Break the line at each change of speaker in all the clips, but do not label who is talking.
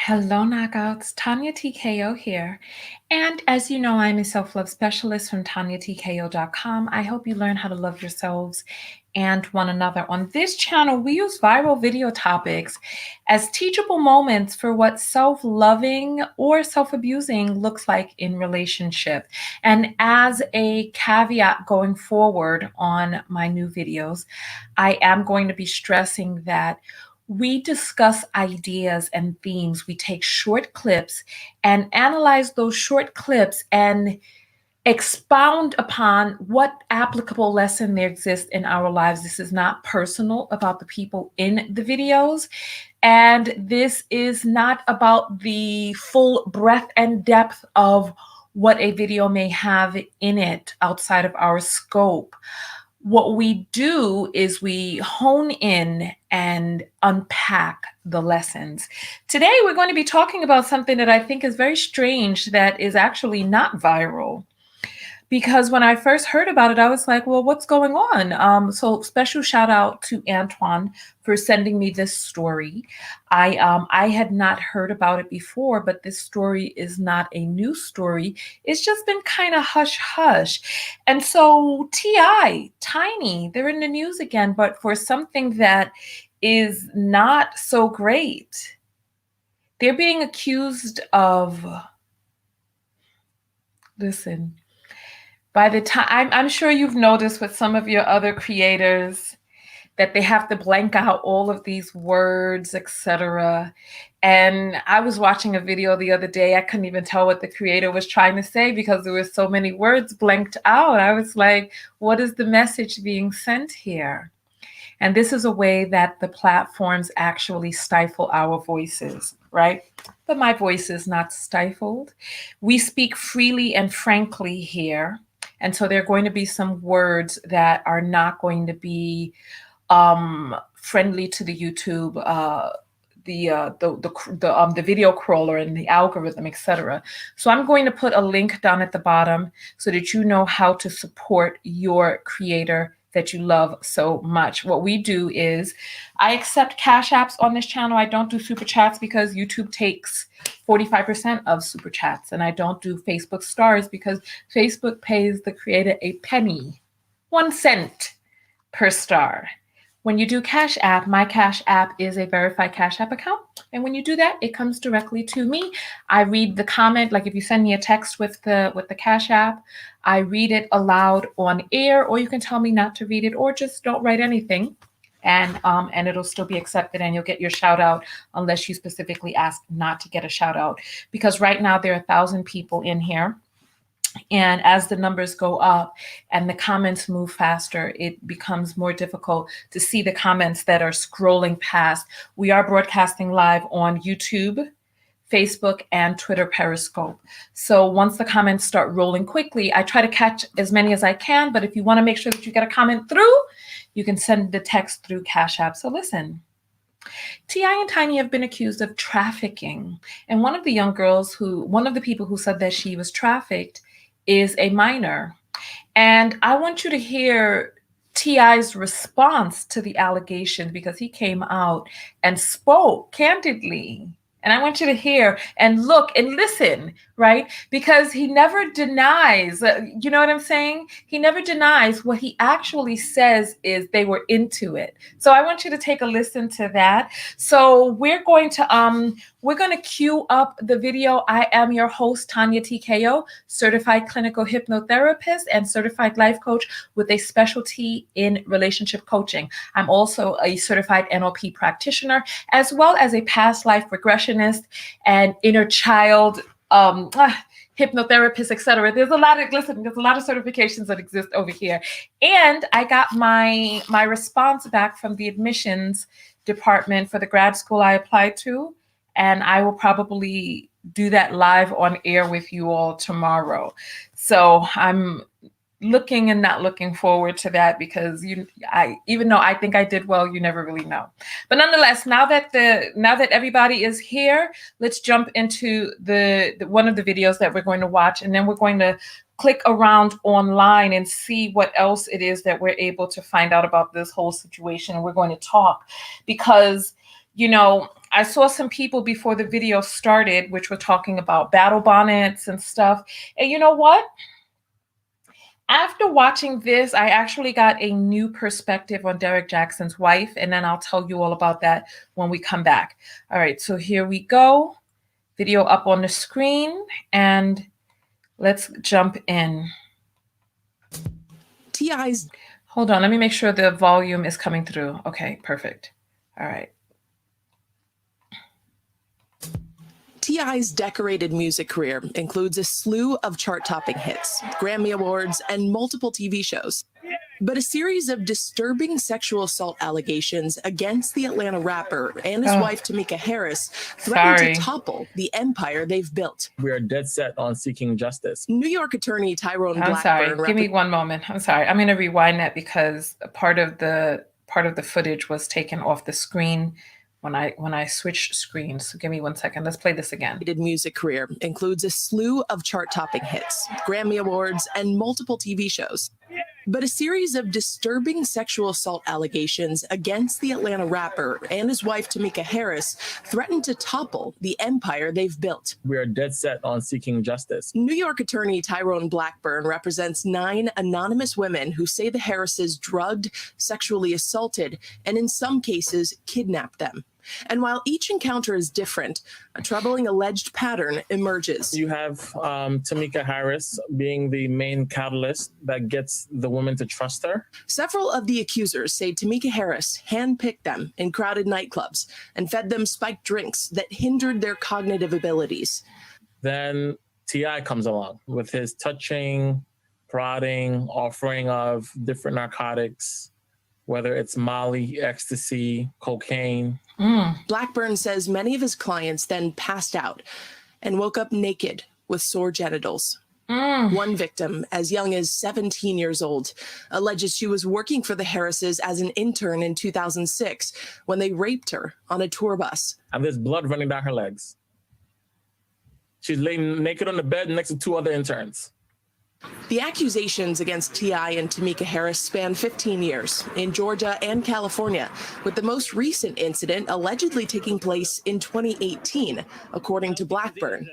Hello, knockouts. Tanya TKO here. And as you know, I'm a self love specialist from TanyaTKO.com. I help you learn how to love yourselves and one another. On this channel, we use viral video topics as teachable moments for what self loving or self abusing looks like in relationship. And as a caveat going forward on my new videos, I am going to be stressing that we discuss ideas and themes. We take short clips and analyze those short clips and expound upon what applicable lesson there exists in our lives. This is not personal about the people in the videos. And this is not about the full breadth and depth of what a video may have in it outside of our scope. What we do is we hone in and unpack the lessons. Today, we're going to be talking about something that I think is very strange that is actually not viral. Because when I first heard about it, I was like, well, what's going on? So special shout out to Antoine for sending me this story. I had not heard about it before, but this story is not a new story. It's just been kind of hush hush. And so T.I., Tiny, they're in the news again, but for something that is not so great. They're being accused of, listen, by the time, I'm sure you've noticed with some of your other creators that they have to blank out all of these words, etc. And I was watching a video the other day. I couldn't even tell what the creator was trying to say because there were so many words blanked out. I was like, what is the message being sent here? And this is a way that the platforms actually stifle our voices, right? But my voice is not stifled. We speak freely and frankly here. And so there are going to be some words that are not going to be friendly to the YouTube, the video crawler and the algorithm, etc. So I'm going to put a link down at the bottom so that you know how to support your creator that you love so much. What we do is I accept cash apps on this channel. I don't do super chats because YouTube takes 45% of super chats, and I don't do Facebook stars because Facebook pays the creator a penny, 1 cent per star. When you do Cash App, my Cash App is a verified Cash App account. And when you do that, it comes directly to me. I read the comment, like if you send me a text with the Cash App, I read it aloud on air, or you can tell me not to read it, or just don't write anything. And it'll still be accepted, and you'll get your shout out unless you specifically ask not to get a shout out. Because right now there are 1,000 people in here. And as the numbers go up and the comments move faster, it becomes more difficult to see the comments that are scrolling past. We are broadcasting live on YouTube, Facebook, and Twitter Periscope. So once the comments start rolling quickly, I try to catch as many as I can. But if you want to make sure that you get a comment through, you can send the text through Cash App. So listen. T.I. and Tiny have been accused of trafficking. And one of the people who said that she was trafficked is a minor. And I want you to hear T.I.'s response to the allegation because he came out and spoke candidly. And I want you to hear and look and listen, right? Because he never denies, you know what I'm saying? He never denies. What he actually says is they were into it. So I want you to take a listen to that. So we're going to cue up the video. I am your host, Tanya TKO, certified clinical hypnotherapist and certified life coach with a specialty in relationship coaching. I'm also a certified NLP practitioner, as well as a past life regressionist and inner child hypnotherapist, etc. There's a lot of certifications that exist over here. And I got my response back from the admissions department for the grad school I applied to. And I will probably do that live on air with you all tomorrow. So I'm looking and not looking forward to that because even though I think I did well, you never really know. But nonetheless, now that everybody is here, let's jump into the one of the videos that we're going to watch, and then we're going to click around online and see what else it is that we're able to find out about this whole situation. And we're going to talk because, you know, I saw some people before the video started, which were talking about battle bonnets and stuff. And you know what? After watching this, I actually got a new perspective on Derek Jackson's wife, and then I'll tell you all about that when we come back. All right, so here we go. Video up on the screen, and let's jump in.
T.I.'s.
Hold on, let me make sure the volume is coming through. Okay, perfect. All right.
T.I.'s decorated music career includes a slew of chart-topping hits, Grammy Awards, and multiple TV shows. But a series of disturbing sexual assault allegations against the Atlanta rapper and his wife, Tamika Harris, threatened to topple the empire they've built.
We are dead set on seeking justice.
New York attorney Tyrone Blackburn.
I'm sorry. Give me one moment. I'm sorry. I'm going to rewind that because part of the footage was taken off the screen when I switched screens. So give me 1 second. Let's play this again.
Music career includes a slew of chart-topping hits, Grammy Awards, and multiple TV shows. But a series of disturbing sexual assault allegations against the Atlanta rapper and his wife, Tamika Harris, threatened to topple the empire they've built.
We are dead set on seeking justice.
New York attorney Tyrone Blackburn represents 9 anonymous women who say the Harrises drugged, sexually assaulted, and in some cases, kidnapped them. And while each encounter is different, a troubling alleged pattern emerges.
You have Tamika Harris being the main catalyst that gets the woman to trust her.
Several of the accusers say Tamika Harris handpicked them in crowded nightclubs and fed them spiked drinks that hindered their cognitive abilities.
Then T.I. comes along with his touching, prodding, offering of different narcotics, whether it's Molly, ecstasy, cocaine.
Blackburn says many of his clients then passed out and woke up naked with sore genitals. One victim, as young as 17 years old, alleges she was working for the Harrises as an intern in 2006 when they raped her on a tour bus.
And there's blood running down her legs. She's laying naked on the bed next to 2 other interns.
The accusations against T.I. and Tamika Harris span 15 years in Georgia and California, with the most recent incident allegedly taking place in 2018, according to Blackburn.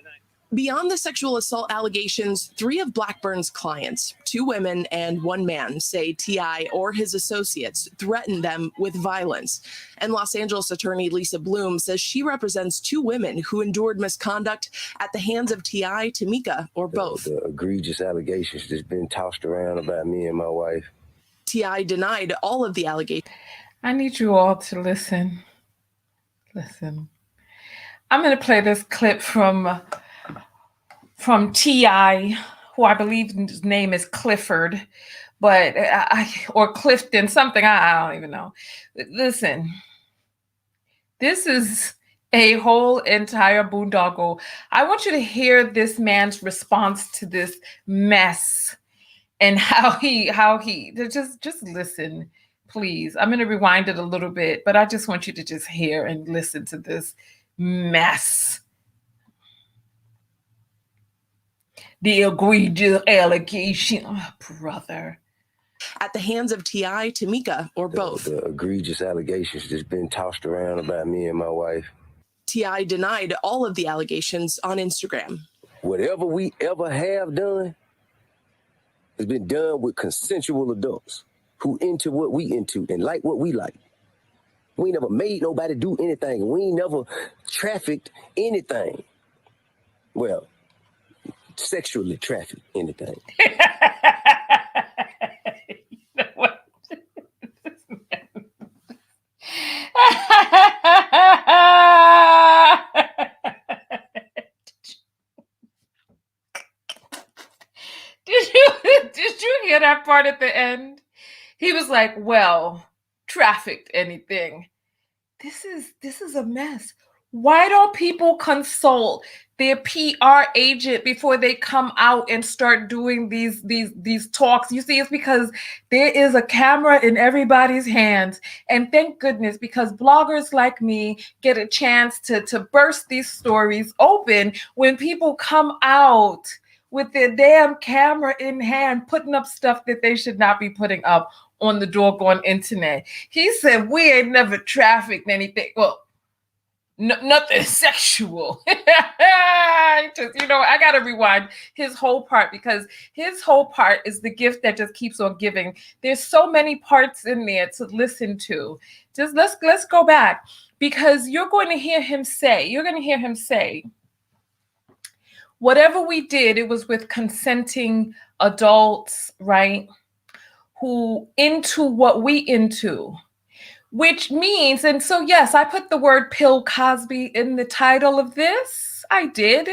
Beyond the sexual assault allegations, 3 of Blackburn's clients, 2 women and 1 man, say T.I. or his associates threatened them with violence. And Los Angeles attorney Lisa Bloom says she represents 2 women who endured misconduct at the hands of T.I., Tamika, or both.
The egregious allegations that's been tossed around about me and my wife.
T.I. denied all of the allegations.
I need you all to listen. Listen. I'm going to play this clip from T.I., who I believe his name is Clifford, but or Clifton, something, I don't even know. Listen, this is a whole entire boondoggle. I want you to hear this man's response to this mess and how he just listen, please. I'm going to rewind it a little bit, but I just want you to just hear and listen to this mess. The egregious allegation, brother.
At the hands of T.I., Tamika, or both.
The egregious allegations that's been tossed around about me and my wife.
T.I. denied all of the allegations on Instagram.
Whatever we ever have done has been done with consensual adults who into what we into and like what we like. We never made nobody do anything. We never trafficked anything. Well, sexually trafficked anything.
You know what? Did you hear that part at the end? He was like, well, trafficked anything. This is a mess. Why don't people consult their PR agent before they come out and start doing these talks? You see, it's because there is a camera in everybody's hands. And thank goodness, because bloggers like me get a chance to burst these stories open when people come out with their damn camera in hand, putting up stuff that they should not be putting up on the doggone internet. He said, we ain't never trafficked anything. Well, nothing sexual. Just, I got to rewind his whole part, because his whole part is the gift that just keeps on giving. There's so many parts in there to listen to. Just let's go back, because you're going to hear him say, whatever we did, it was with consenting adults, right? Who into what we into. Which means, and so yes, I put the word Pill Cosby in the title of this. I did,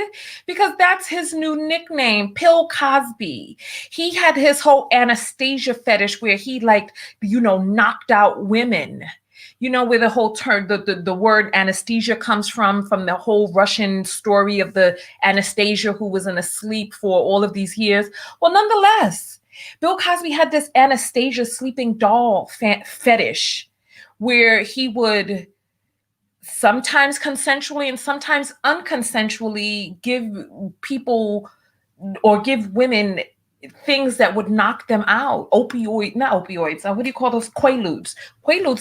because that's his new nickname, Pill Cosby. He had his whole Anastasia fetish where he knocked out women. Where the whole term, the word anesthesia comes from the whole Russian story of the Anastasia who was in a sleep for all of these years. Well, nonetheless, Bill Cosby had this Anastasia sleeping doll fetish, where he would sometimes consensually and sometimes unconsensually give people or give women things that would knock them out. What do you call those? Quaaludes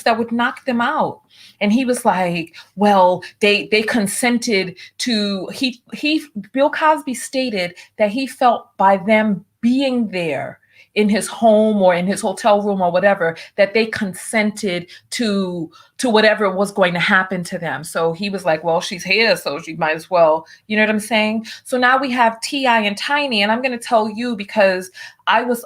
that would knock them out. And he was like, well, they consented to, Bill Cosby stated that he felt by them being there in his home or in his hotel room or whatever, that they consented to whatever was going to happen to them. So he was like, well, she's here, so she might as well, you know what I'm saying? So now we have T.I. and Tiny, and I'm going to tell you, because I was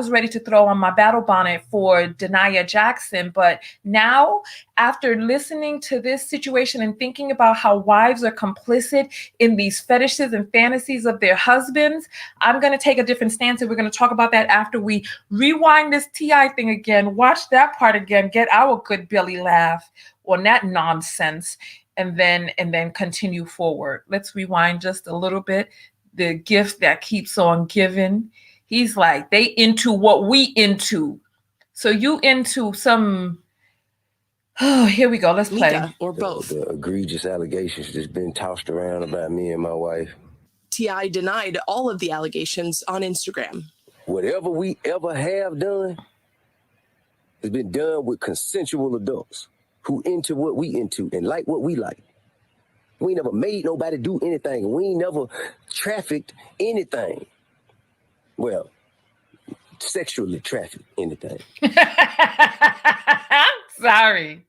ready to throw on my battle bonnet for Denaya Jackson, but now, after listening to this situation and thinking about how wives are complicit in these fetishes and fantasies of their husbands, I'm going to take a different stance, and we're going to talk about that after we rewind this T.I. thing again, watch that part again, get our good belly laugh on that nonsense, and then continue forward. Let's rewind just a little bit. The gift that keeps on giving. He's like, they into what we into. So you into some, oh, here we go. Let's play.
Mika, or both.
The egregious allegations that's been tossed around about me and my wife.
T.I. denied all of the allegations on Instagram.
Whatever we ever have done has been done with consensual adults who into what we into and like what we like. We never made nobody do anything. We never trafficked anything. Well, sexually trafficked anything.
Sorry.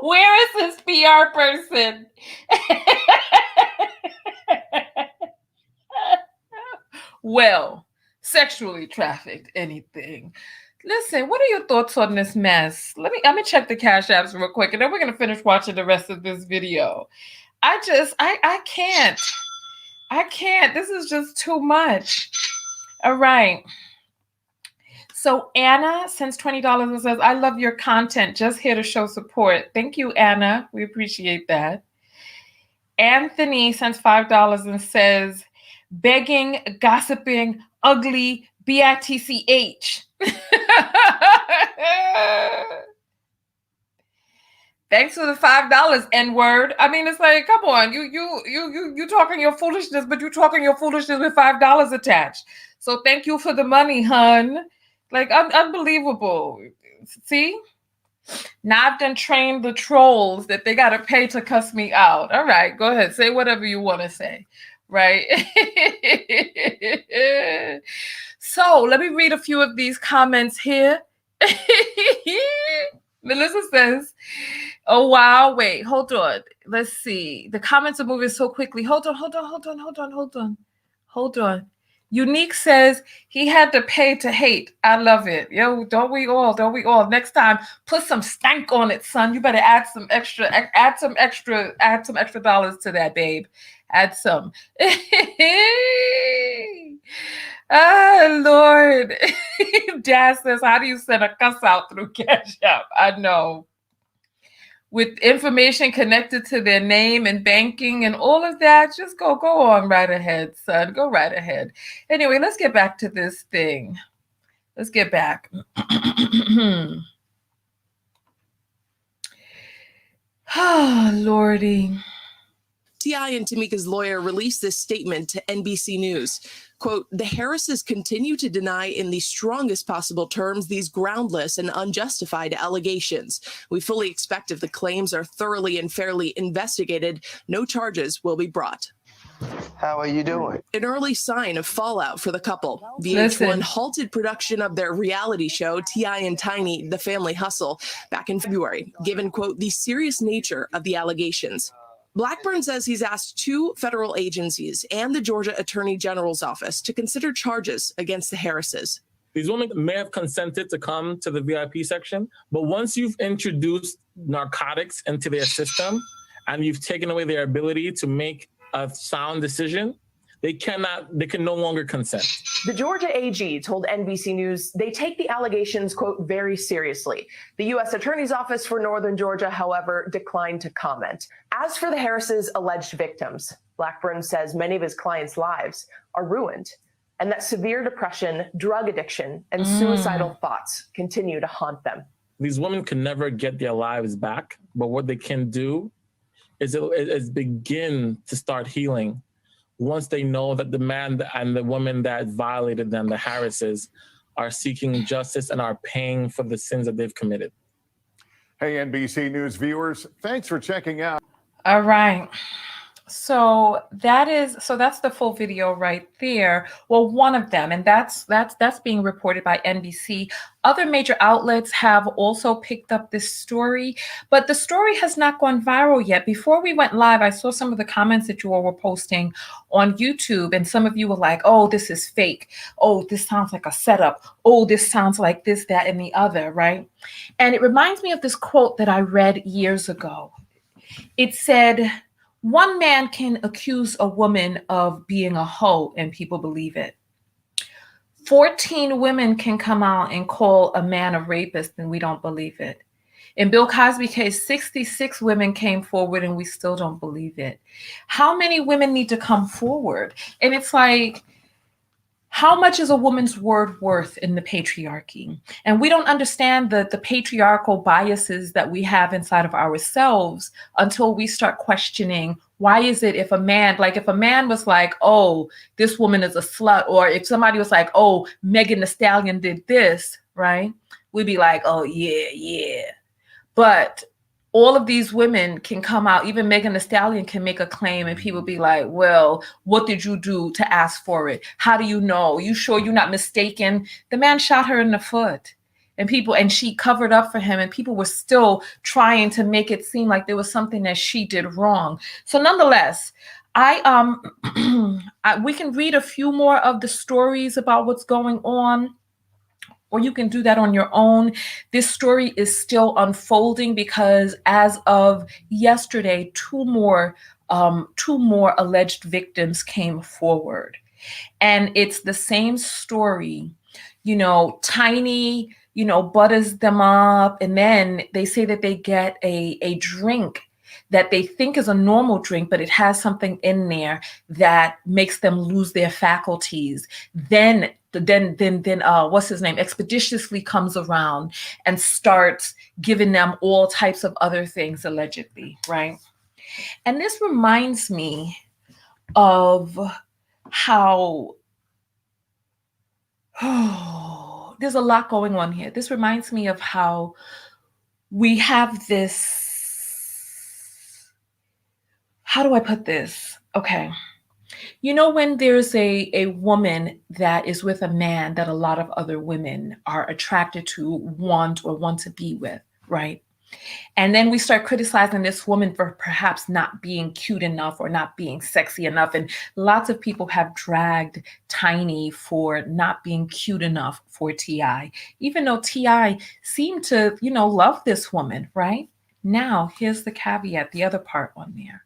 Where is this PR person? Well, sexually trafficked anything. Listen, what are your thoughts on this mess? I'm gonna check the Cash Apps real quick, and then we're gonna finish watching the rest of this video. I can't. This is just too much. All right. So Anna sends $20 and says, I love your content. Just here to show support. Thank you, Anna. We appreciate that. Anthony sends $5 and says, begging, gossiping, ugly, bitch. Thanks for the $5, N-word. I mean, it's like, come on, you talking your foolishness, but you talking your foolishness with $5 attached. So thank you for the money, hun. Like, unbelievable. See? Now I've done trained the trolls that they got to pay to cuss me out. All right, go ahead. Say whatever you want to say, right? So let me read a few of these comments here. Melissa says, oh, wow. Wait, hold on. Let's see. The comments are moving so quickly. Hold on. Unique says he had to pay to hate. I love it. Yo, don't we all? Next time, put some stank on it, son. You better add some extra dollars to that, babe. Add some. Oh, Lord. Dad says, how do you send a cuss out through Cash App? I know. With information connected to their name and banking and all of that, just go on right ahead, son. Go right ahead. Anyway, let's get back to this thing. Let's get back. Oh, Lordy.
T.I. and Tamika's lawyer released this statement to NBC News. Quote, the Harrises continue to deny in the strongest possible terms these groundless and unjustified allegations. We fully expect if the claims are thoroughly and fairly investigated, no charges will be brought.
How are you doing?
An early sign of fallout for the couple. VH1
Listen.
halted production of their reality show, T.I. and Tiny, The Family Hustle, back in February, given, quote, the serious nature of the allegations. Blackburn says he's asked 2 federal agencies and the Georgia Attorney General's office to consider charges against the Harrises.
These women may have consented to come to the VIP section, but once you've introduced narcotics into their system and you've taken away their ability to make a sound decision, they can no longer consent.
The Georgia AG told NBC News they take the allegations, quote, very seriously. The U.S. Attorney's Office for Northern Georgia, however, declined to comment. As for the Harrises' alleged victims, Blackburn says many of his clients' lives are ruined and that severe depression, drug addiction, and suicidal thoughts continue to haunt them.
These women can never get their lives back, but what they can do is begin to start healing once they know that the man and the woman that violated them, the Harrises, are seeking justice and are paying for the sins that they've committed.
Hey, NBC News viewers, thanks for checking out.
All right. So that's the full video right there. Well, one of them, and that's being reported by NBC. Other major outlets have also picked up this story, but the story has not gone viral yet. Before we went live, I saw some of the comments that you all were posting on YouTube, and some of you were like, oh, this is fake. Oh, this sounds like a setup. Oh, this sounds like this, that, and the other, right? And it reminds me of this quote that I read years ago. It said, one man can accuse a woman of being a hoe and people believe it. 14 women can come out and call a man a rapist and we don't believe it. In Bill Cosby's case, 66 women came forward and we still don't believe it. How many women need to come forward? And it's like, how much is a woman's word worth in the patriarchy? And we don't understand the patriarchal biases that we have inside of ourselves until we start questioning, why is it if a man was like, oh, this woman is a slut, or if somebody was like, oh, Megan Thee Stallion did this, right? We'd be like, oh, yeah. But all of these women can come out, even Megan Thee Stallion can make a claim and people be like, well, what did you do to ask for it? How do you know? You sure you're not mistaken? The man shot her in the foot and she covered up for him and people were still trying to make it seem like there was something that she did wrong. So nonetheless, we can read a few more of the stories about what's going on, or you can do that on your own. This story is still unfolding because as of yesterday, two more alleged victims came forward. And it's the same story. Tiny, butters them up, and then they say that they get a drink that they think is a normal drink, but it has something in there that makes them lose their faculties. Then what's his name, expeditiously comes around and starts giving them all types of other things, allegedly, right? And this reminds me of how, there's a lot going on here. This reminds me of how we have this, how do I put this? Okay. When there's a woman that is with a man that a lot of other women are attracted to, want to be with, right? And then we start criticizing this woman for perhaps not being cute enough or not being sexy enough. And lots of people have dragged Tiny for not being cute enough for T.I., even though T.I. seemed to, love this woman, right? Now, here's the caveat, the other part on there.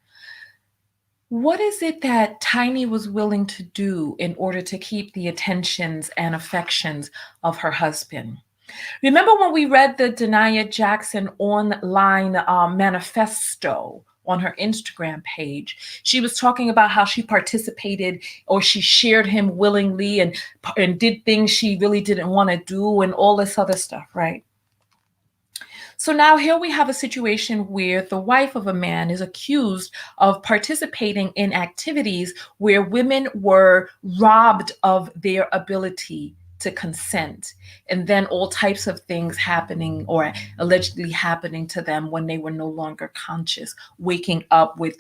What is it that Tiny was willing to do in order to keep the attentions and affections of her husband? Remember when we read the Denia Jackson online manifesto on her Instagram page? She was talking about how she participated or she shared him willingly and did things she really didn't want to do and all this other stuff, right? So now here we have a situation where the wife of a man is accused of participating in activities where women were robbed of their ability to consent, and then all types of things happening or allegedly happening to them when they were no longer conscious, waking up with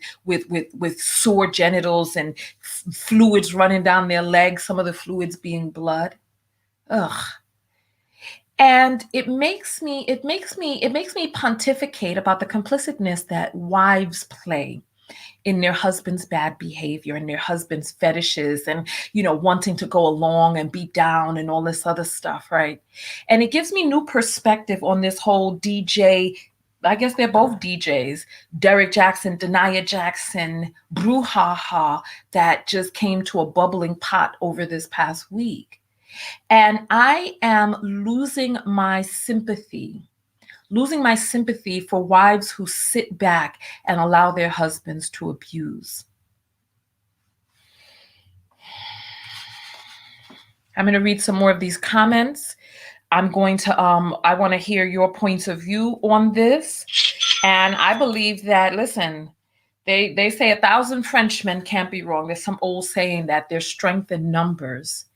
sore genitals and fluids running down their legs, some of the fluids being blood. Ugh. And it makes me pontificate about the complicitness that wives play in their husband's bad behavior and their husband's fetishes and, wanting to go along and be down and all this other stuff, right? And it gives me new perspective on this whole DJ. I guess they're both DJs, Derek Jackson, Denia Jackson, brouhaha that just came to a bubbling pot over this past week. And I am losing my sympathy for wives who sit back and allow their husbands to abuse. I'm going to read some more of these comments. I want to hear your points of view on this. And I believe that, listen, they say 1,000 Frenchmen can't be wrong. There's some old saying that there's strength in numbers.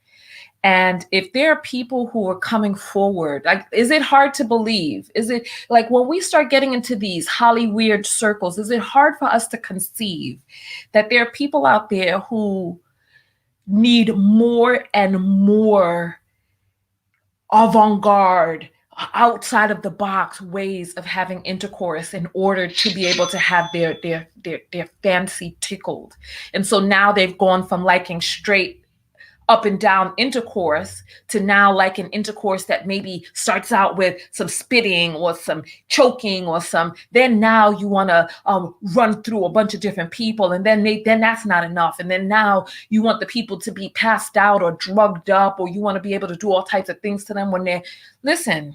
And if there are people who are coming forward, like, is it hard to believe? Is it like when we start getting into these Hollywood circles, is it hard for us to conceive that there are people out there who need more and more avant-garde, outside of the box ways of having intercourse in order to be able to have their fancy tickled? And so now they've gone from liking straight up and down intercourse to now like an intercourse that maybe starts out with some spitting or some choking or then now you want to run through a bunch of different people, and then that's not enough, and then now you want the people to be passed out or drugged up, or you want to be able to do all types of things to them when they're, listen,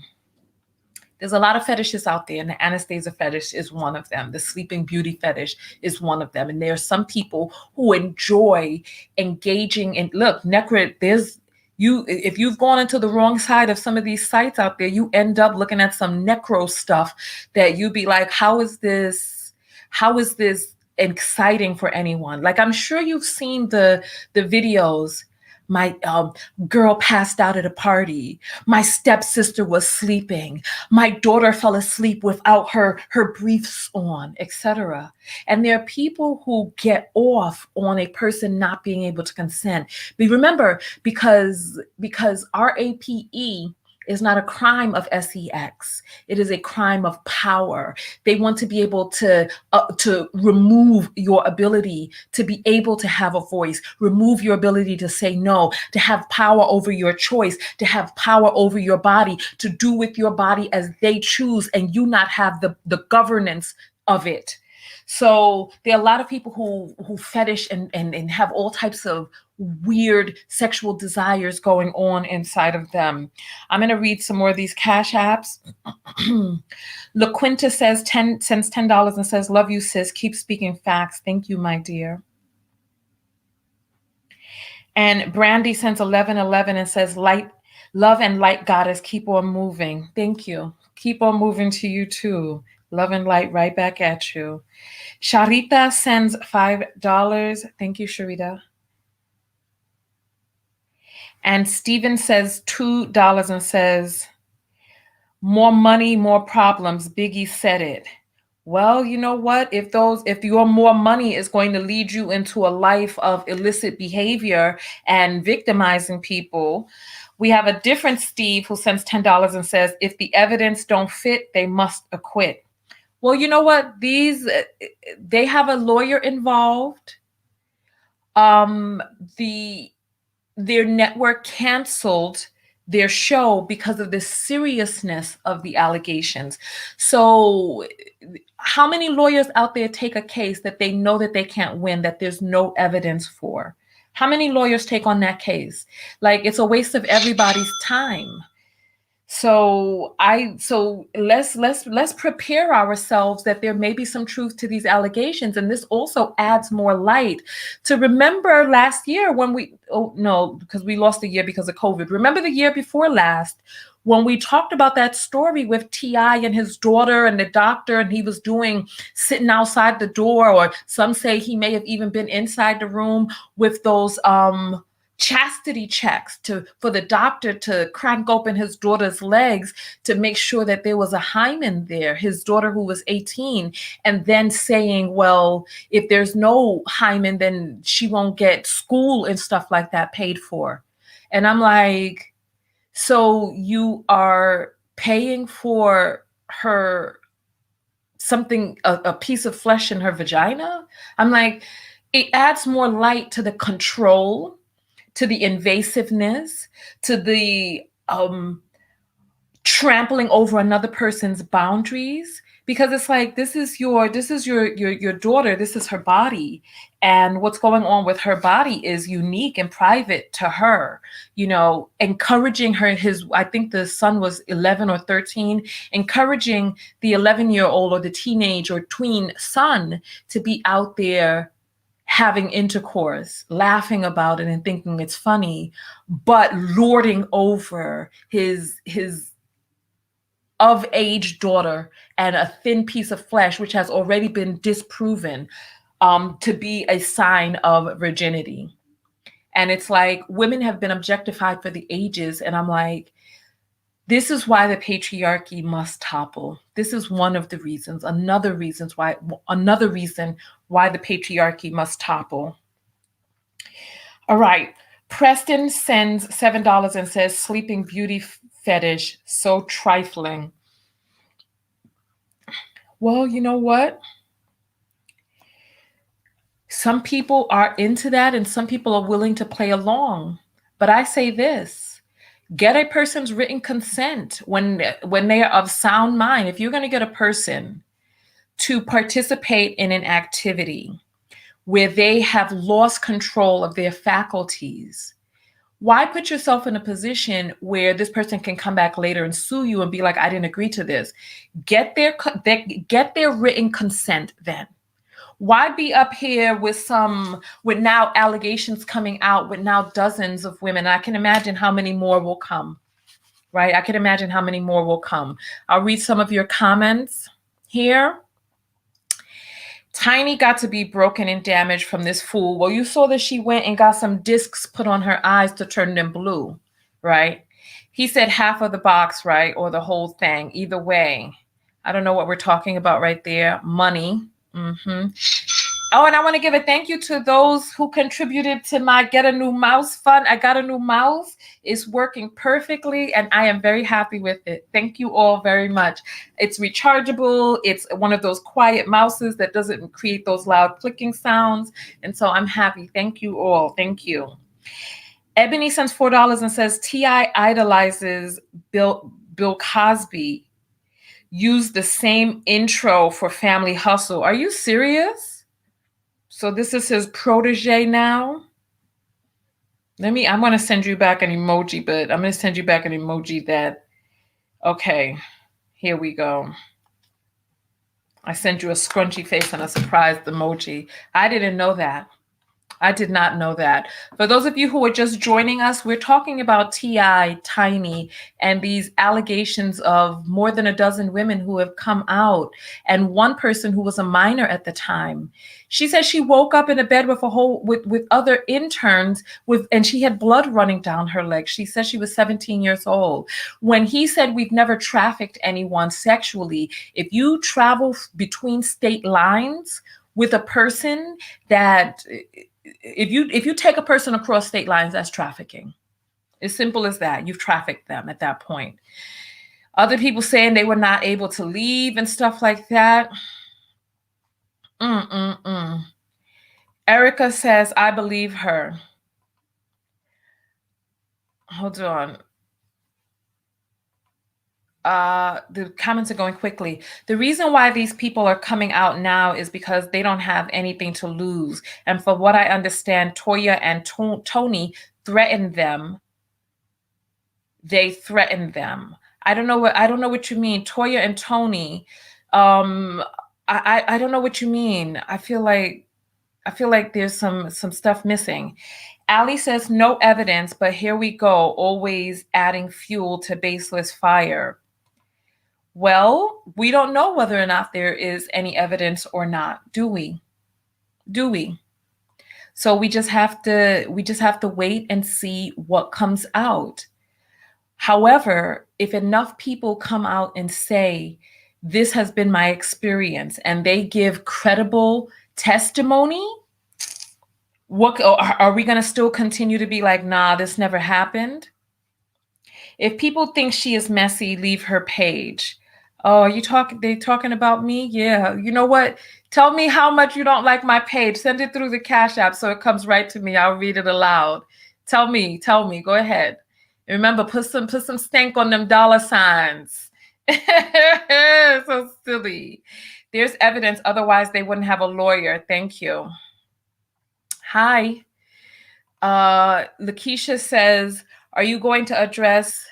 there's a lot of fetishes out there, and the Anastasia fetish is one of them. The Sleeping Beauty fetish is one of them. And there are some people who enjoy engaging in, look, if you've gone into the wrong side of some of these sites out there, you end up looking at some necro stuff that you'd be like, how is this exciting for anyone? Like, I'm sure you've seen the videos. My girl passed out at a party. My stepsister was sleeping. My daughter fell asleep without her briefs on, etc. And there are people who get off on a person not being able to consent. But remember, because RAPE is not a crime of sex. It is a crime of power. They want to be able to remove your ability to be able to have a voice, remove your ability to say no, to have power over your choice, to have power over your body, to do with your body as they choose, and you not have the governance of it. So there are a lot of people who fetish and have all types of weird sexual desires going on inside of them. I'm going to read some more of these cash apps. LaQuinta sends $10 and says, love you, sis. Keep speaking facts. Thank you, my dear. And Brandy sends 1111 and says, love and light goddess, keep on moving. Thank you. Keep on moving to you too. Love and light right back at you. Sharita sends $5. Thank you, Sharita. And Steven says $2 and says, more money, more problems. Biggie said it. Well, you know what? If your more money is going to lead you into a life of illicit behavior and victimizing people, we have a different Steve who sends $10 and says, if the evidence don't fit, they must acquit. Well, you know what? They have a lawyer involved. Their network canceled their show because of the seriousness of the allegations. So how many lawyers out there take a case that they know that they can't win, that there's no evidence for? How many lawyers take on that case? Like, it's a waste of everybody's time. So let's prepare ourselves that there may be some truth to these allegations. And this also adds more light to remember last year when because we lost a year because of COVID. Remember the year before last when we talked about that story with T.I. and his daughter and the doctor, and he was sitting outside the door, or some say he may have even been inside the room with those chastity checks for the doctor to crank open his daughter's legs to make sure that there was a hymen there, his daughter who was 18, and then saying, well, if there's no hymen, then she won't get school and stuff like that paid for. And I'm like, so you are paying for her something, a piece of flesh in her vagina? I'm like, it adds more light to the control, to the invasiveness, to the trampling over another person's boundaries, because it's like, this is your daughter, this is her body, and what's going on with her body is unique and private to her. Encouraging her, I think the son was 11 or 13, encouraging the 11-year-old or the teenage or tween son to be out there having intercourse, laughing about it and thinking it's funny, but lording over his of age daughter and a thin piece of flesh, which has already been disproven to be a sign of virginity. And it's like, women have been objectified for the ages. And I'm like, this is why the patriarchy must topple. This is one of the reasons, another reason why the patriarchy must topple. All right. Preston sends $7 and says, sleeping beauty fetish, so trifling. Well, you know what? Some people are into that and some people are willing to play along. But I say this, get a person's written consent when they are of sound mind. If you're going to get a person to participate in an activity where they have lost control of their faculties, why put yourself in a position where this person can come back later and sue you and be like, I didn't agree to this? Get their written consent then. Why be up here with now allegations coming out with now dozens of women? I can imagine how many more will come, right? I can imagine how many more will come. I'll read some of your comments here. Tiny got to be broken and damaged from this fool. Well, you saw that she went and got some discs put on her eyes to turn them blue, right? He said half of the box, right? Or the whole thing. Either way, I don't know what we're talking about right there. Money. Mm-hmm. Oh, and I want to give a thank you to those who contributed to my Get a New Mouse fund. I got a new mouse. It's working perfectly, and I am very happy with it. Thank you all very much. It's rechargeable. It's one of those quiet mouses that doesn't create those loud clicking sounds, and so I'm happy. Thank you all. Thank you. Ebony sends $4 and says, T.I. idolizes Bill Cosby. Use the same intro for Family Hustle. Are you serious? So this is his protege now. I'm going to send you back an emoji, but I'm going to send you back an emoji that, okay, here we go. I sent you a scrunchy face and a surprised emoji. I didn't know that. I did not know that. For those of you who are just joining us, we're talking about T.I., Tiny, and these allegations of more than a dozen women who have come out, and one person who was a minor at the time. She said she woke up in a bed with other interns and she had blood running down her legs. She said she was 17 years old. When he said we've never trafficked anyone sexually, if you travel between state lines with a person that, if you take a person across state lines, that's trafficking. As simple as that. You've trafficked them at that point. Other people saying they were not able to leave and stuff like that. Erica says, I believe her. Hold on. The comments are going quickly. The reason why these people are coming out now is because they don't have anything to lose. And from what I understand, Toya and Tony threatened them. They threatened them. I don't know what you mean. Toya and Tony. I don't know what you mean. I feel like there's some stuff missing. Ali says, no evidence, but here we go, always adding fuel to baseless fire. Well, we don't know whether or not there is any evidence or not, do we? Do we? So we just have to wait and see what comes out. However, if enough people come out and say, this has been my experience, and they give credible testimony, what are we going to still continue to be like, nah, this never happened? If people think she is messy, leave her page. Oh, they talking about me? Yeah. You know what? Tell me how much you don't like my page. Send it through the Cash App so it comes right to me. I'll read it aloud. Tell me. Go ahead. And remember, put some stank on them dollar signs. So silly. There's evidence. Otherwise, they wouldn't have a lawyer. Thank you. Hi. Lakeisha says, are you going to address...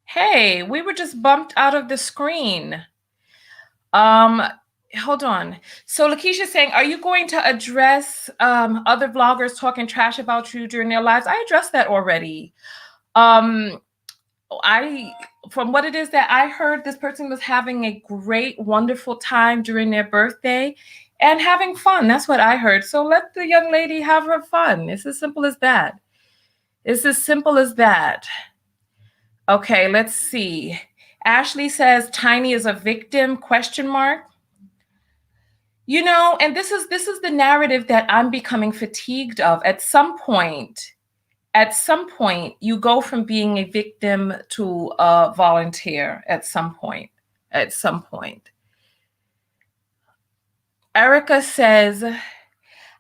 Hey, we were just bumped out of the screen. Hold on. So Lakeisha's saying, are you going to address other vloggers talking trash about you during their lives? I addressed that already. From what it is that I heard, this person was having a great, wonderful time during their birthday and having fun. That's what I heard. So let the young lady have her fun. It's as simple as that. It's as simple as that. Okay, let's see. Ashley says Tiny is a victim, question mark. You know, and this is the narrative that I'm becoming fatigued of. At some point, you go from being a victim to a volunteer at some point. Erica says,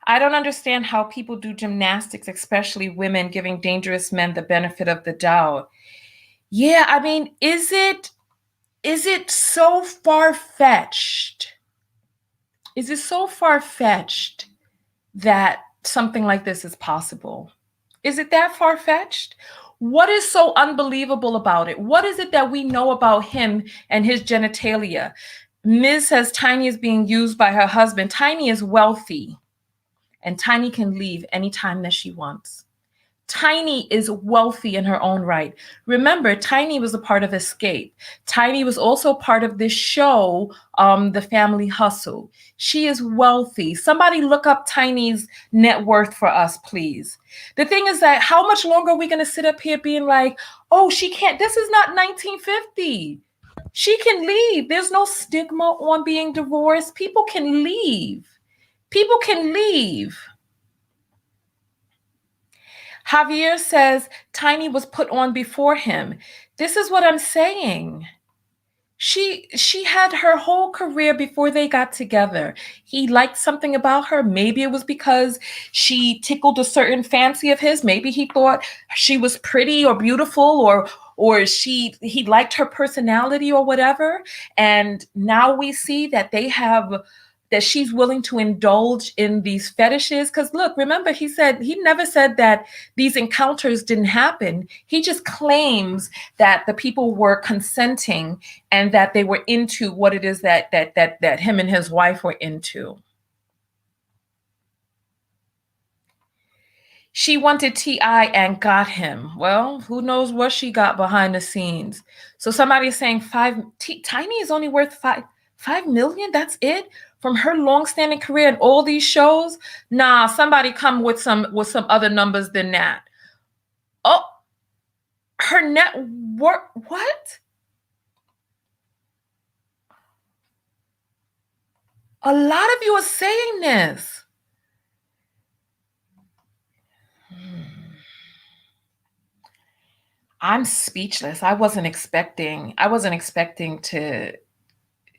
I don't understand how people do gymnastics, especially women, giving dangerous men the benefit of the doubt. Yeah, I mean, is it so far-fetched? Is it so far-fetched that something like this is possible? Is it that far-fetched? What is so unbelievable about it? What is it that we know about him and his genitalia? Ms. says Tiny is being used by her husband. Tiny is wealthy, and Tiny can leave anytime that she wants. Tiny is wealthy in her own right. Remember, Tiny was a part of Escape. Tiny was also part of this show, The Family Hustle. She is wealthy. Somebody look up Tiny's net worth for us, please. The thing is that how much longer are we going to sit up here being like, oh, she can't, this is not 1950. She can leave. There's no stigma on being divorced. People can leave. People can leave. Javier says Tiny was put on before him. This is what I'm saying. She had her whole career before they got together. He liked something about her. Maybe it was because she tickled a certain fancy of his. Maybe he thought she was pretty or beautiful, or he liked her personality or whatever. And now we see that that she's willing to indulge in these fetishes. Because look, remember, he never said that these encounters didn't happen. He just claims that the people were consenting and that they were into what it is that him and his wife were into. She wanted T.I. and got him. Well, who knows what she got behind the scenes. So somebody is saying Tiny is only worth $5 million. That's it from her long-standing career and all these shows. Nah, somebody come with some other numbers than that. Oh, her net worth. What? A lot of you are saying this. I'm speechless. I wasn't expecting to.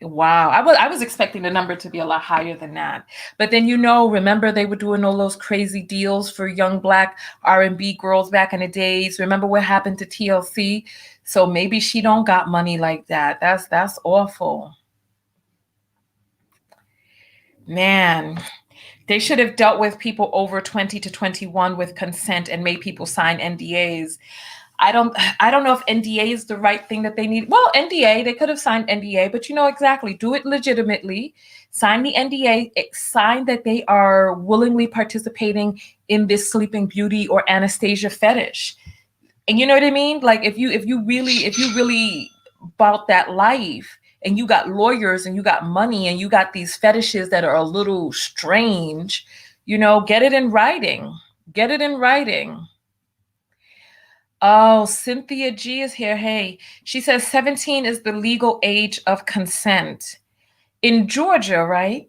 Wow. I was expecting the number to be a lot higher than that. But then, remember they were doing all those crazy deals for young Black R&B girls back in the days. Remember what happened to TLC? So maybe she don't got money like that. That's awful. Man, They should have dealt with people over 20 to 21 with consent and made people sign NDAs. I don't know if NDA is the right thing that they need. Well, NDA, they could have signed NDA, but you know exactly, do it legitimately. Sign the NDA, sign that they are willingly participating in this Sleeping Beauty or Anastasia fetish. And you know what I mean? Like if you really bought that life and you got lawyers and you got money and you got these fetishes that are a little strange, you know, get it in writing. Get it in writing. Oh, Cynthia G is here. Hey, she says 17 is the legal age of consent in Georgia, right?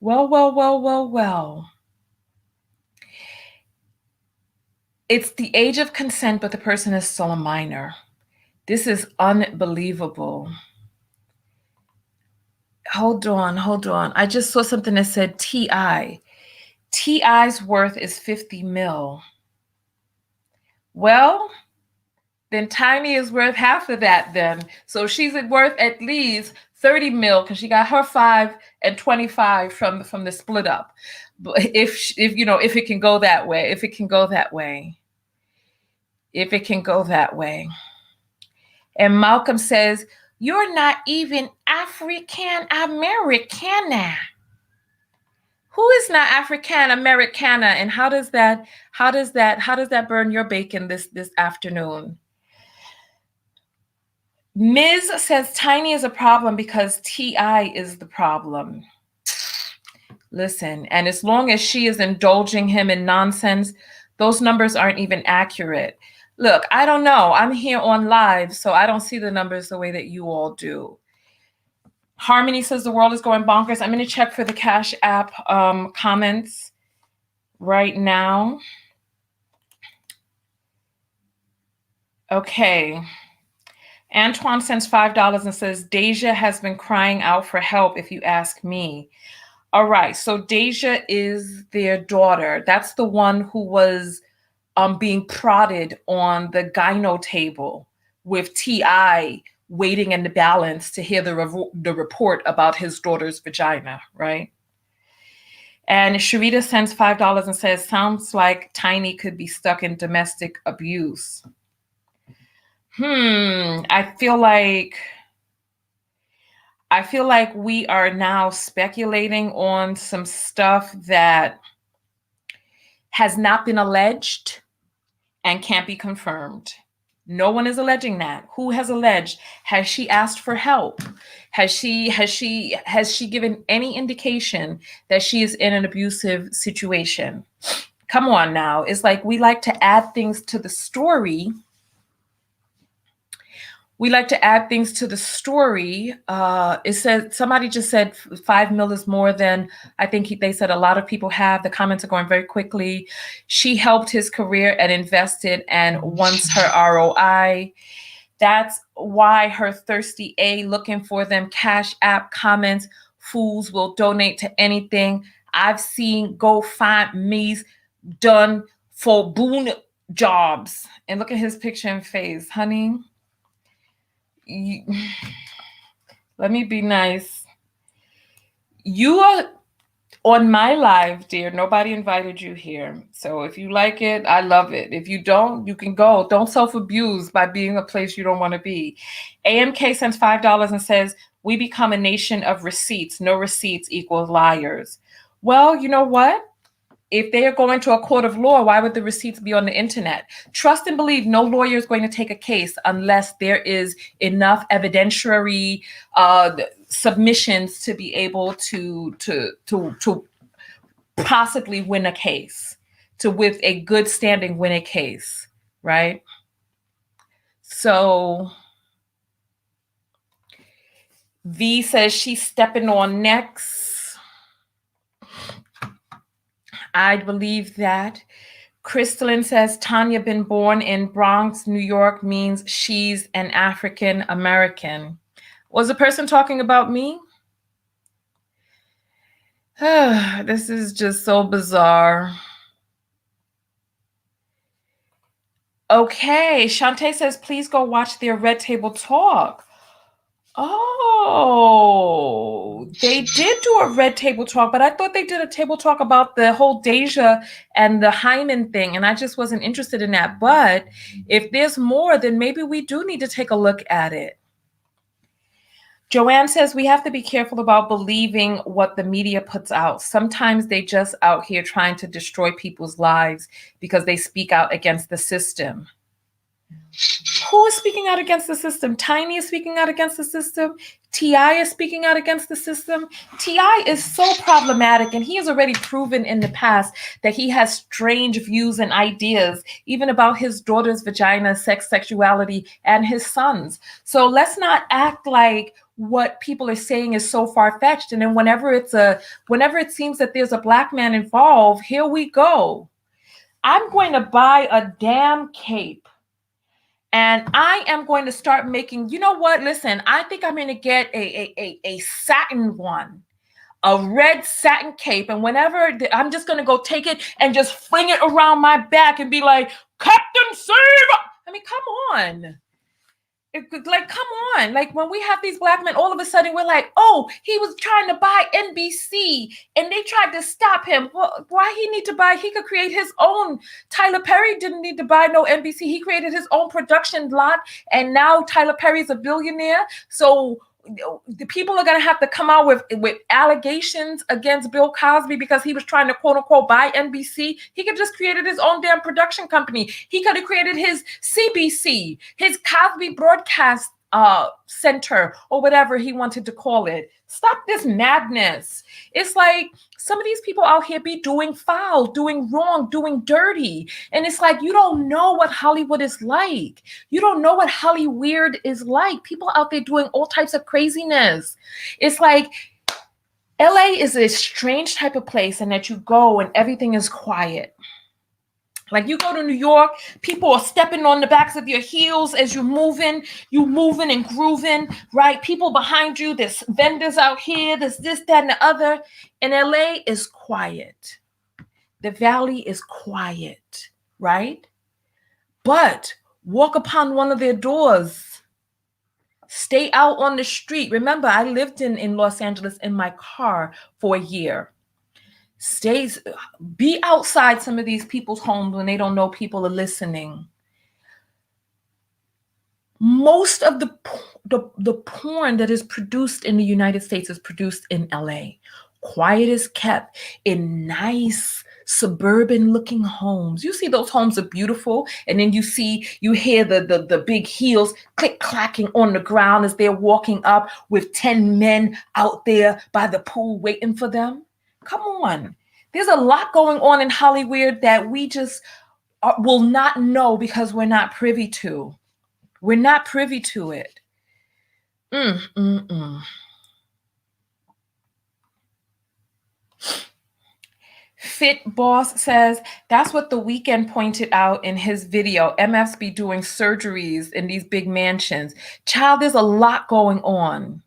Well. It's the age of consent, but the person is still a minor. This is unbelievable. Hold on. I just saw something that said TI. TI's worth is 50 mil. Well, then Tiny is worth half of that then. So she's worth at least 30 mil because she got her 5 and 25 from the split up. But if it can go that way, if it can go that way. And Malcolm says, you're not even African Americana. Who is not African Americana? And how does that burn your bacon this afternoon? Ms. says Tiny is a problem because TI is the problem. Listen, and as long as she is indulging him in nonsense, those numbers aren't even accurate. Look, I don't know. I'm here on live, so I don't see the numbers the way that you all do. Harmony says the world is going bonkers. I'm going to check for the Cash App comments right now. Okay. Antoine sends $5 and says, Deja has been crying out for help, if you ask me. All right. So Deja is their daughter. That's the one who was being prodded on the gyno table with TI waiting in the balance to hear the report about his daughter's vagina, right? And Sharita sends $5 and says, sounds like Tiny could be stuck in domestic abuse. I feel like we are now speculating on some stuff that has not been alleged and can't be confirmed. No one is alleging that. Who has alleged? Has she asked for help? Has she given any indication that she is in an abusive situation? Come on now. It's like we like to add things to the story. It said, somebody just said 5 mil is more than I think they said a lot of people have. The comments are going very quickly. She helped his career and invested and wants her ROI. That's why her thirsty A looking for them Cash App comments. Fools will donate to anything. I've seen GoFundMe's done for boon jobs. And look at his picture and face, honey. Let me be nice. You are on my live, dear. Nobody invited you here. So if you like it, I love it. If you don't, you can go. Don't self-abuse by being a place you don't want to be. AMK sends $5 and says, we become a nation of receipts. No receipts equals liars. Well, you know what? If they are going to a court of law, why would the receipts be on the internet? Trust and believe no lawyer is going to take a case unless there is enough evidentiary submissions to be able to possibly win a case, to with a good standing win a case, right? So V says she's stepping on necks. I believe that. Crystalline says Tanya been born in Bronx, New York means she's an African American. Was the person talking about me? This is just so bizarre. Okay, Shantae says, please go watch their Red Table Talk. Oh, they did do a red table talk, but I thought they did a table talk about the whole Deja and the Hyman thing, and I just wasn't interested in that. But if there's more, then maybe we do need to take a look at it. Joanne says we have to be careful about believing what the media puts out. Sometimes they just out here trying to destroy people's lives because they speak out against the system. Who is speaking out against the system? Tiny is speaking out against the system. T.I. is speaking out against the system. T.I. is so problematic, and he has already proven in the past that he has strange views and ideas, even about his daughter's vagina, sex, sexuality, and his sons. So let's not act like what people are saying is so far-fetched. And then whenever it seems that there's a black man involved, here we go. I'm going to buy a damn cape. And I am going to start making, you know what? Listen, I think I'm going to get a satin one, a red satin cape. And whenever I'm just going to go take it and just fling it around my back and be like, Captain Save. I mean, come on. Like, come on. Like, when we have these black men, all of a sudden we're like, oh, he was trying to buy NBC and they tried to stop him. Well, why he need to buy? He could create his own. Tyler Perry didn't need to buy no NBC. He created his own production lot, and now Tyler Perry's a billionaire. So the people are going to have to come out with allegations against Bill Cosby because he was trying to quote unquote buy NBC. He could just created his own damn production company. He could have created his CBC, his Cosby Broadcast Center, or whatever he wanted to call it. Stop this madness. It's like some of these people out here be doing foul, doing wrong, doing dirty. And it's like, you don't know what Hollywood is like. You don't know what Hollyweird is like. People out there doing all types of craziness. It's like LA is a strange type of place, and that you go and everything is quiet. Like, you go to New York, people are stepping on the backs of your heels as you're moving and grooving, right? People behind you, there's vendors out here, there's this, that, and the other. And LA is quiet. The Valley is quiet, right? But walk upon one of their doors. Stay out on the street. Remember, I lived in Los Angeles in my car for a year. Be outside some of these people's homes when they don't know people are listening. Most of the porn that is produced in the United States is produced in LA. Quiet is kept in nice suburban looking homes. You see those homes are beautiful, and then you hear the big heels click clacking on the ground as they're walking up with 10 men out there by the pool waiting for them. Come on. There's a lot going on in Hollywood that we just will not know because we're not privy to. We're not privy to it. Fit Boss says, that's what The Weeknd pointed out in his video. MFs be doing surgeries in these big mansions. Child, there's a lot going on.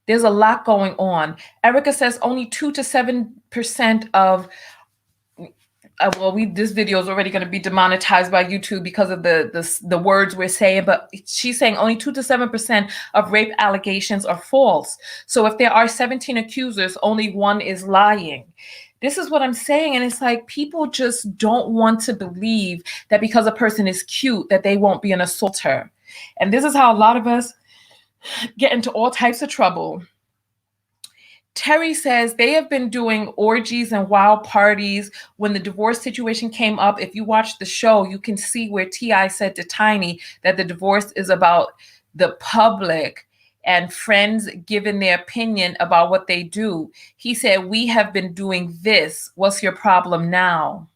There's a lot going on. Erica says only 2 to 7% of, this video is already going to be demonetized by YouTube because of the words we're saying, but she's saying only 2 to 7% of rape allegations are false. So if there are 17 accusers, only one is lying. This is what I'm saying. And it's like, people just don't want to believe that because a person is cute, that they won't be an assaulter. And this is how a lot of us get into all types of trouble. Terry says they have been doing orgies and wild parties. When the divorce situation came up, if you watch the show, you can see where T.I. said to Tiny that the divorce is about the public and friends giving their opinion about what they do. He said, we have been doing this. What's your problem now?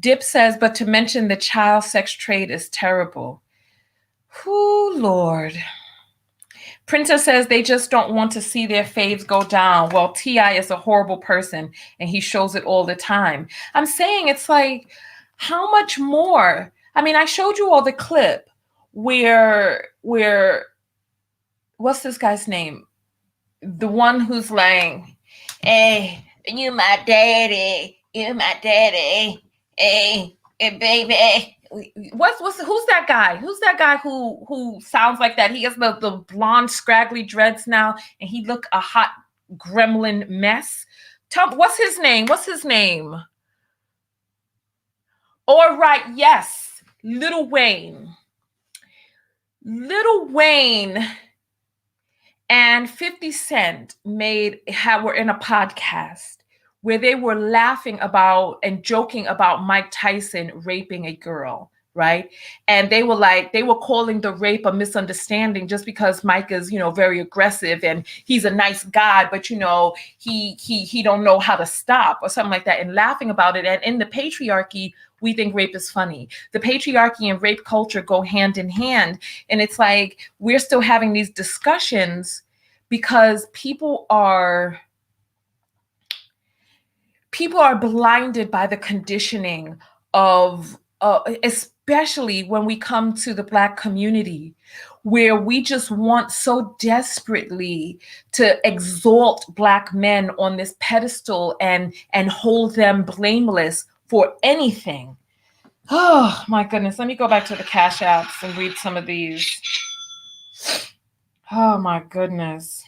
Dip says, but to mention the child sex trade is terrible. Whoo, Lord. Princess says they just don't want to see their faves go down. Well, T.I. is a horrible person, and he shows it all the time. I'm saying, it's like, how much more? I mean, I showed you all the clip where what's this guy's name? The one who's like, hey, you my daddy, hey. baby. Who's that guy? Who's that guy who sounds like that? He has the blonde, scraggly dreads now, and he look a hot gremlin mess. Tell me, what's his name? What's his name? All right, yes, Lil Wayne. Lil Wayne and 50 Cent were in a podcast where they were laughing about and joking about Mike Tyson raping a girl, right? And they were calling the rape a misunderstanding just because Mike is, very aggressive and he's a nice guy, but he don't know how to stop or something like that, and laughing about it. And in the patriarchy, we think rape is funny. The patriarchy and rape culture go hand in hand. And it's like we're still having these discussions because people are blinded by the conditioning of, especially when we come to the Black community, where we just want so desperately to exalt Black men on this pedestal and hold them blameless for anything. Oh my goodness. Let me go back to the Cash Apps and read some of these. Oh my goodness.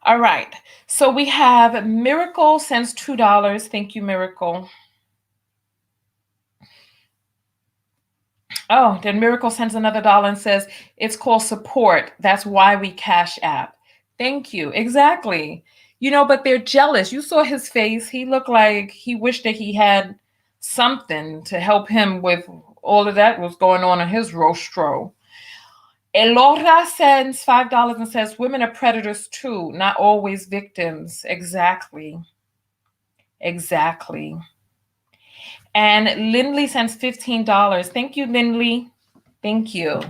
All right. So we have Miracle sends $2. Thank you, Miracle. Oh, then Miracle sends another $1 and says, it's called support. That's why we Cash App. Thank you. Exactly. But they're jealous. You saw his face. He looked like he wished that he had something to help him with all of that was going on in his rostro. Elora sends $5 and says, women are predators too, not always victims. Exactly. And Lindley sends $15. Thank you, Lindley. Thank you.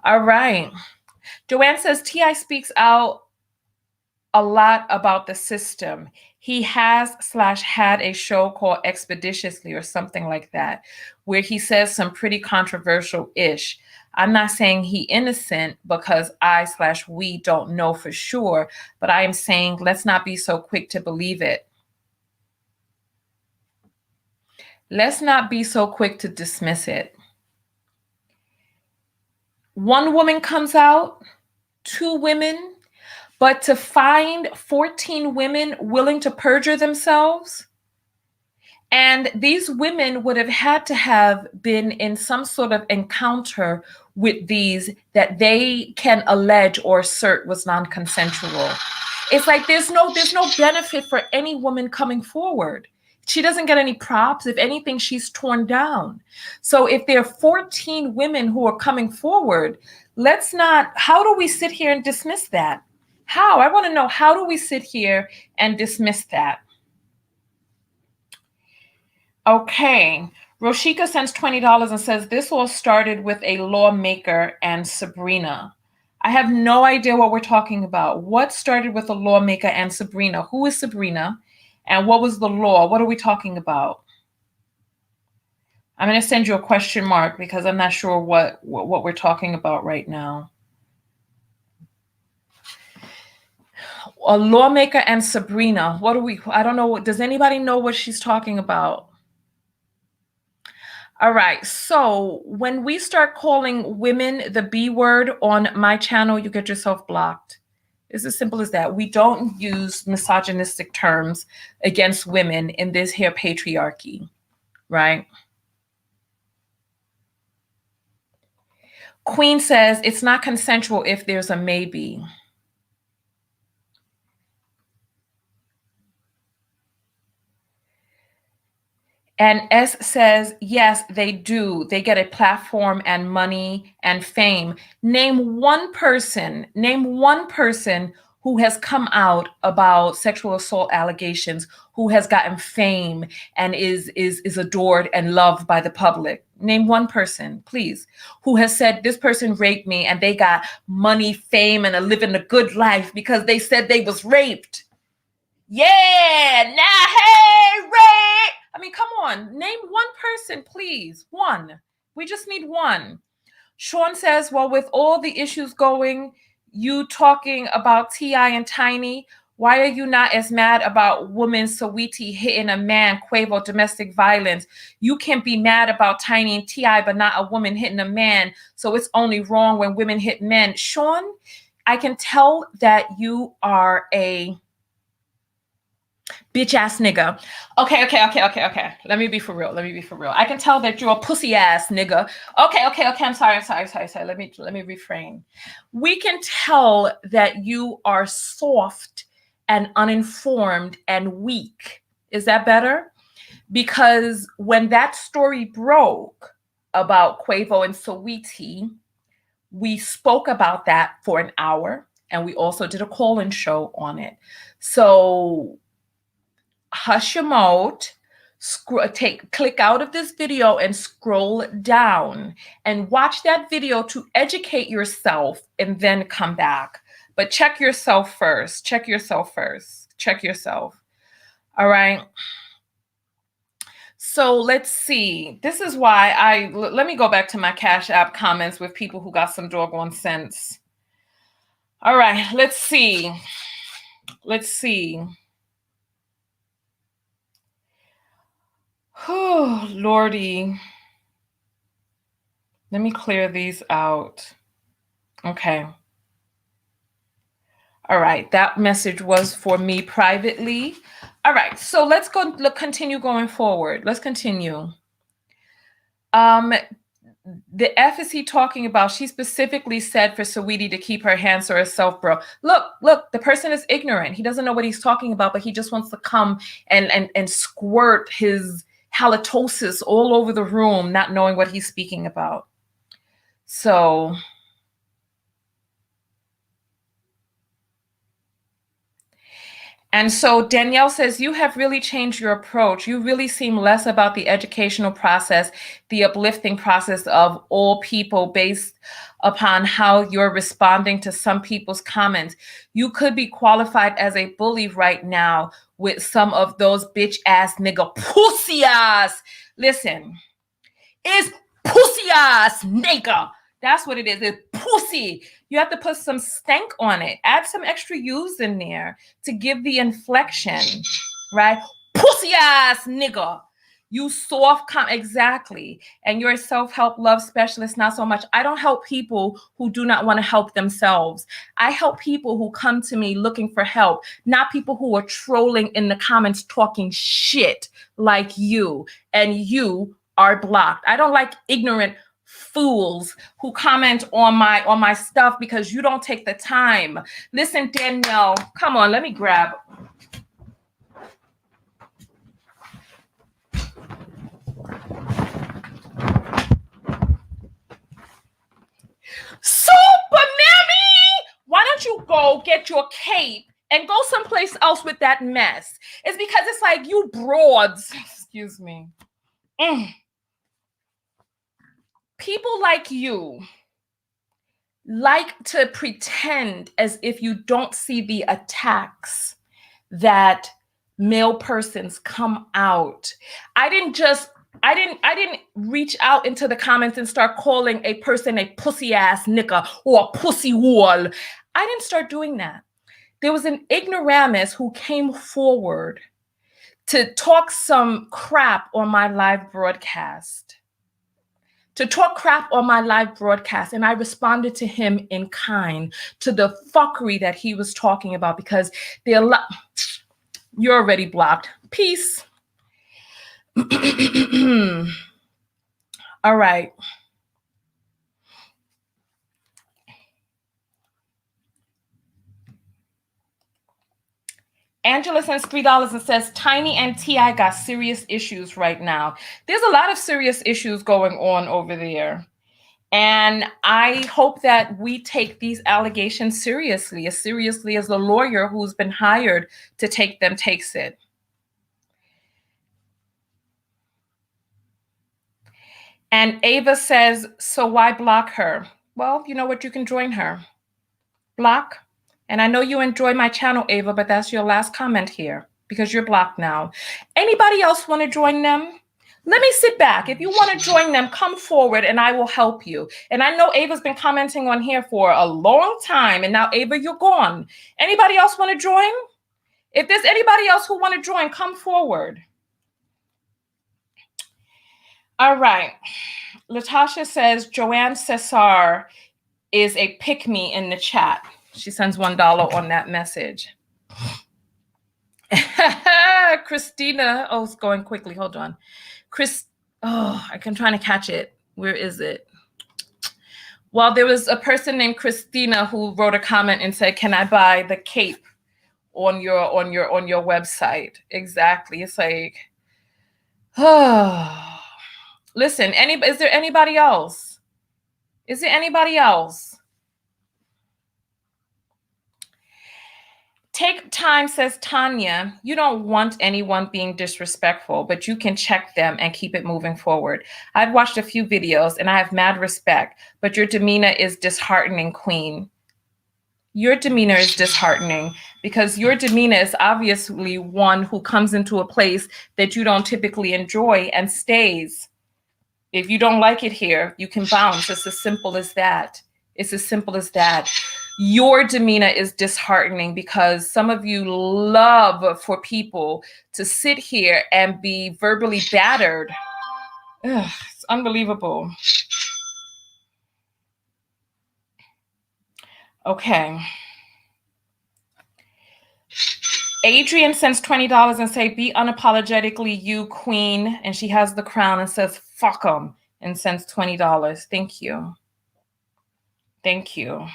All right. Joanne says, T.I. speaks out a lot about the system. He has/had a show called Expeditiously or something like that, where he says some pretty controversial-ish. I'm not saying he innocent because I/we don't know for sure, but I am saying let's not be so quick to believe it. Let's not be so quick to dismiss it. One woman comes out, 2 women, but to find 14 women willing to perjure themselves, and these women would have had to have been in some sort of encounter with these that they can allege or assert was non-consensual. It's like there's no benefit for any woman coming forward. She doesn't get any props. If anything, she's torn down. So if there are 14 women who are coming forward, how do we sit here and dismiss that? How? I want to know, how do we sit here and dismiss that? Okay. Roshika sends $20 and says, this all started with a lawmaker and Sabrina. I have no idea what we're talking about. What started with a lawmaker and Sabrina? Who is Sabrina? And what was the law? What are we talking about? I'm going to send you a question mark because I'm not sure what we're talking about right now. A lawmaker and Sabrina. I don't know. Does anybody know what she's talking about? All right. So when we start calling women the B word on my channel, you get yourself blocked. It's as simple as that. We don't use misogynistic terms against women in this here patriarchy, right? Queen says it's not consensual if there's a maybe. And S says, yes, they do. They get a platform and money and fame. Name one person who has come out about sexual assault allegations, who has gotten fame and is adored and loved by the public. Name one person, please, who has said this person raped me and they got money, fame, and are living a good life because they said they was raped. Yeah, now, hey, rape. I mean, come on. Name one person, please. One. We just need one. Sean says, well, with all the issues going, you talking about T.I. and Tiny, Why are you not as mad about woman Saweetie hitting a man, Quavo, domestic violence? You can't be mad about Tiny and T.I., but not a woman hitting a man. So it's only wrong when women hit men. Sean, I can tell that you are a bitch ass nigga. Okay. Let me be for real. I can tell that you're a pussy ass nigga. Okay. I'm sorry. Let me refrain. We can tell that you are soft and uninformed and weak. Is that better? Because when that story broke about Quavo and Saweetie, we spoke about that for an hour, and we also did a call-in show on it. So hush your mouth, click out of this video and scroll down and watch that video to educate yourself and then come back. But check yourself first. All right. So let's see. This is why let me go back to my Cash App comments with people who got some doggone sense. All right, let's see. Oh, Lordy. Let me clear these out. Okay. All right, that message was for me privately. All right, so let's continue going forward. Let's continue. The F is he talking about? She specifically said for Saweetie to keep her hands to herself, bro. Look, the person is ignorant. He doesn't know what he's talking about, but he just wants to come and squirt his halitosis all over the room, not knowing what he's speaking about. So Danielle says, you have really changed your approach. You really seem less about the educational process, the uplifting process of all people based upon how you're responding to some people's comments. You could be qualified as a bully right now with some of those bitch ass nigga pussy ass. Listen, it's pussy ass nigga. That's what it is. It's pussy. You have to put some stank on it. Add some extra U's in there to give the inflection, right? Pussy ass nigga. You soft exactly. And you're a self-help love specialist, not so much. I don't help people who do not want to help themselves. I help people who come to me looking for help, not people who are trolling in the comments talking shit like you. And you are blocked. I don't like ignorant fools who comment on my stuff because you don't take the time. Listen, Danielle, come on, let me grab. Super Mammy, why don't you go get your cape and go someplace else with that mess? It's because it's like you broads, excuse me. People like you like to pretend as if you don't see the attacks that male persons come out. I didn't reach out into the comments and start calling a person a pussy ass nigga or a pussy wall. I didn't start doing that. There was an ignoramus who came forward to talk some crap on my live broadcast. And I responded to him in kind to the fuckery that he was talking about because you're already blocked. Peace. All right. Angela sends $3 and says, Tiny and T.I. got serious issues right now. There's a lot of serious issues going on over there. And I hope that we take these allegations seriously as the lawyer who's been hired to take them takes it. And Ava says, so why block her? Well, you know what? You can join her. Block. And I know you enjoy my channel, Ava, but that's your last comment here because you're blocked now. Anybody else want to join them? Let me sit back. If you want to join them, come forward and I will help you. And I know Ava's been commenting on here for a long time. And now, Ava, you're gone. Anybody else want to join? If there's anybody else who want to join, come forward. All right. Latasha says Joanne Cesar is a pick-me in the chat. She sends $1 on that message. Christina, oh, it's going quickly. Hold on. I'm trying to catch it. Where is it? Well, there was a person named Christina who wrote a comment and said, "Can I buy the cape on your website?" Exactly. It's like, oh. Listen, is there anybody else? Is there anybody else? Take time, says Tanya. You don't want anyone being disrespectful, but you can check them and keep it moving forward. I've watched a few videos and I have mad respect, but your demeanor is disheartening, Queen. Your demeanor is disheartening because your demeanor is obviously one who comes into a place that you don't typically enjoy and stays. If you don't like it here, you can bounce. It's as simple as that. It's as simple as that. Your demeanor is disheartening because some of you love for people to sit here and be verbally battered. Ugh, it's unbelievable. Okay. Adrian sends $20 and say, "Be unapologetically you, Queen." And she has the crown and says, "Fuck 'em," and sends $20. Thank you. Thank you.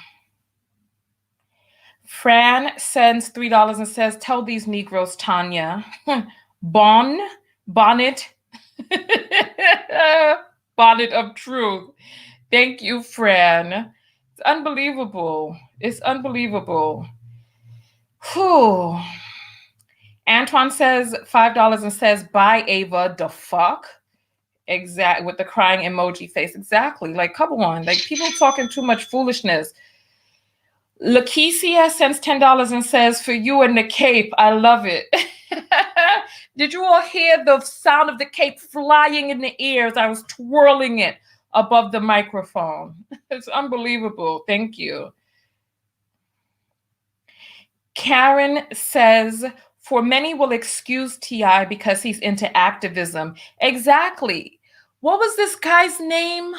Fran sends $3 and says, "Tell these Negroes, Tanya." Bonnet. Bonnet of truth. Thank you, Fran. It's unbelievable. It's unbelievable. Whew. Antoine says $5 and says, "Bye, Ava, the fuck." Exactly, with the crying emoji face. Exactly. Like, come on. Like, people talking too much foolishness. Lakeisha sends $10 and says, "For you and the cape, I love it." Did you all hear the sound of the cape flying in the air as I was twirling it above the microphone? It's unbelievable. Thank you. Karen says, "For many will excuse T.I. because he's into activism." Exactly. What was this guy's name?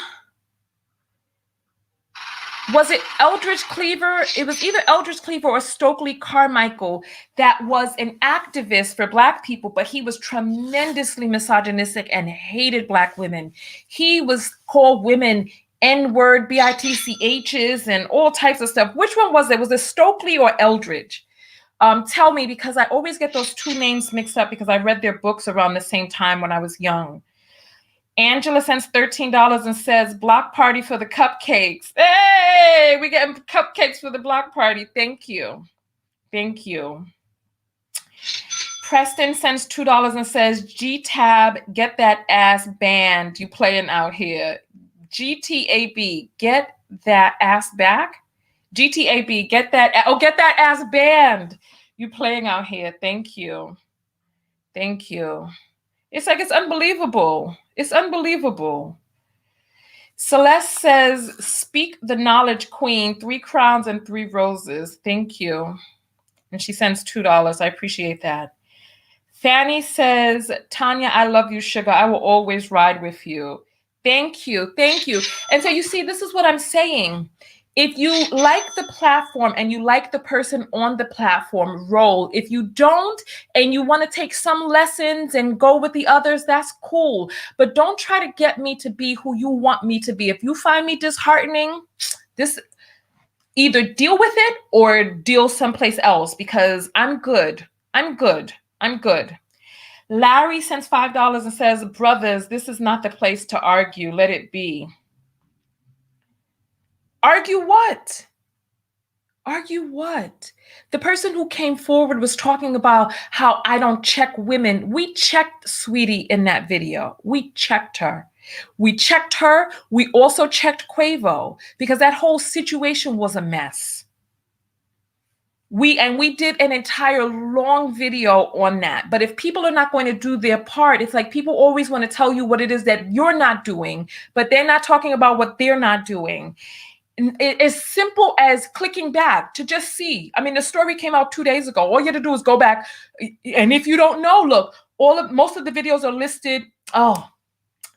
Was it Eldridge Cleaver? It was either Eldridge Cleaver or Stokely Carmichael that was an activist for Black people, but he was tremendously misogynistic and hated Black women. He was called women N-word, bitchs, and all types of stuff. Which one was it? Was it Stokely or Eldridge? Tell me, because I always get those two names mixed up because I read their books around the same time when I was young. Angela sends $13 and says, "Block party for the cupcakes." Hey, we getting cupcakes for the block party. Thank you. Thank you. Preston sends $2 and says, "G-Tab, get that ass banned. You playing out here." GTAB, get that ass back. GTAB, get that ass banned. You playing out here. Thank you. Thank you. It's like, it's unbelievable. It's unbelievable. Celeste says, "Speak the knowledge, Queen. 3 crowns and 3 roses." Thank you. And she sends $2. I appreciate that. Fanny says, "Tanya, I love you, sugar. I will always ride with you." Thank you. Thank you. And so you see, this is what I'm saying. If you like the platform and you like the person on the platform, roll. If you don't and you want to take some lessons and go with the others, that's cool. But don't try to get me to be who you want me to be. If you find me disheartening, either deal with it or deal someplace else, because I'm good. I'm good. I'm good. Larry sends $5 and says, "Brothers, this is not the place to argue. Let it be." Argue what? Argue what? The person who came forward was talking about how I don't check women. We checked Sweetie in that video. We checked her. We checked her. We also checked Quavo because that whole situation was a mess. We did an entire long video on that. But if people are not going to do their part, it's like people always want to tell you what it is that you're not doing, but they're not talking about what they're not doing. It's simple as clicking back to just see. I mean, the story came out 2 days ago. All you have to do is go back. And if you don't know, look, most of the videos are listed. Oh,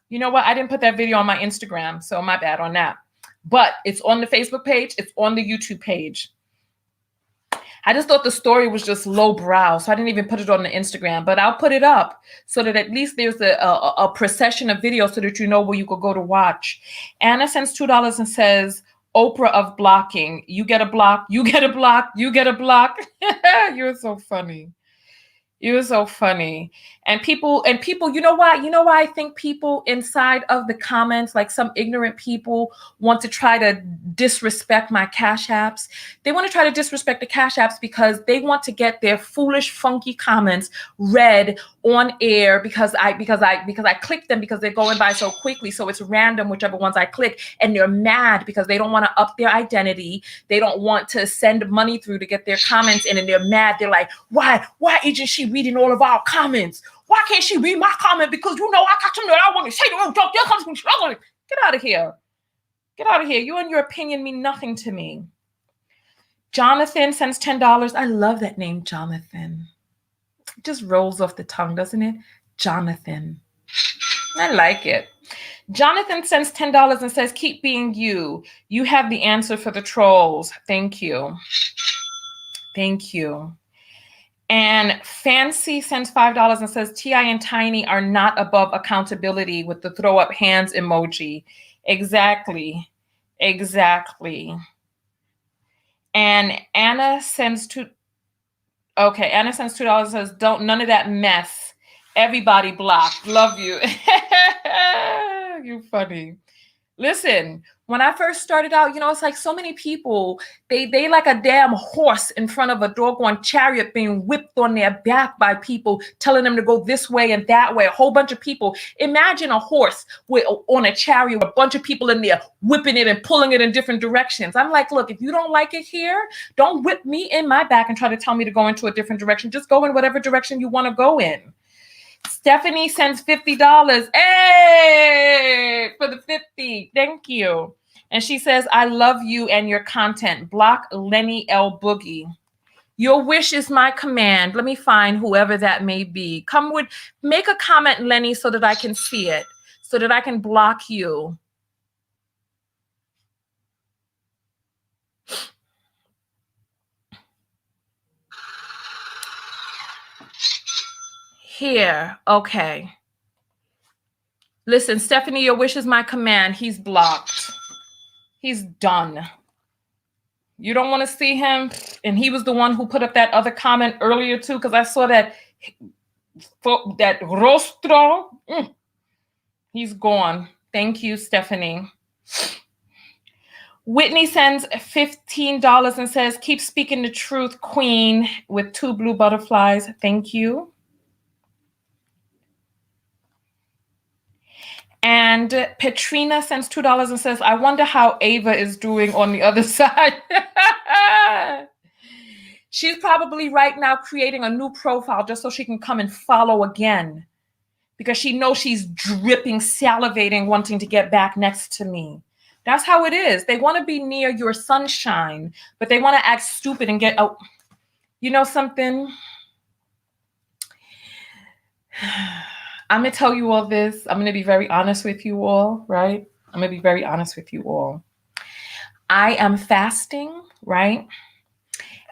you know what? I didn't put that video on my Instagram, so my bad on that. But it's on the Facebook page. It's on the YouTube page. I just thought the story was just lowbrow, so I didn't even put it on the Instagram. But I'll put it up so that at least there's a procession of videos so that you know where you could go to watch. Anna sends $2 and says, Oprah of blocking. You get a block, you get a block, you get a block. You're so funny. You're so funny. And people, you know why? You know why I think people inside of the comments, like some ignorant people, want to try to disrespect my Cash Apps? They want to try to disrespect the Cash Apps because they want to get their foolish, funky comments read on air because I clicked them because they're going by so quickly. So it's random whichever ones I click, and they're mad because they don't want to up their identity. They don't want to send money through to get their comments in, and they're mad. They're like, why isn't she reading all of our comments? Why can't she read my comment? Because I got something that I want to say to her. Get out of here. Get out of here. You and your opinion mean nothing to me. Jonathan sends $10. I love that name, Jonathan. It just rolls off the tongue, doesn't it? Jonathan. I like it. Jonathan sends $10 and says, keep being you. You have the answer for the trolls. Thank you. Thank you. And Fancy sends $5 and says, T.I. and Tiny are not above accountability with the throw up hands emoji. Exactly. Exactly. And Anna sends Anna sends $2 and says, don't, none of that mess. Everybody blocked. Love you. You funny. Listen, when I first started out, it's like so many people, they like a damn horse in front of a doggone chariot being whipped on their back by people telling them to go this way and that way. A whole bunch of people. Imagine a horse on a chariot with a bunch of people in there whipping it and pulling it in different directions. I'm like, look, if you don't like it here, don't whip me in my back and try to tell me to go into a different direction. Just go in whatever direction you want to go in. Stephanie sends $50. Hey, for the 50. Thank you. And she says, I love you and your content. Block Lenny L. Boogie. Your wish is my command. Let me find whoever that may be. Make a comment, Lenny, so that I can see it, so that I can block you. Here. Okay. Listen, Stephanie, your wish is my command. He's blocked. He's done. You don't want to see him? And he was the one who put up that other comment earlier too, because I saw that rostro. He's gone. Thank you, Stephanie. Whitney sends $15 and says, keep speaking the truth, queen, with 2 blue butterflies. Thank you. And Petrina sends $2 and says, I wonder how Ava is doing on the other side. She's probably right now creating a new profile just so she can come and follow again, because she knows she's dripping, salivating, wanting to get back next to me. That's how it is. They want to be near your sunshine, but they want to act stupid and get out. You know something? I'm going to tell you all this. I'm going to be very honest with you all, right? I'm going to be very honest with you all. I am fasting, right?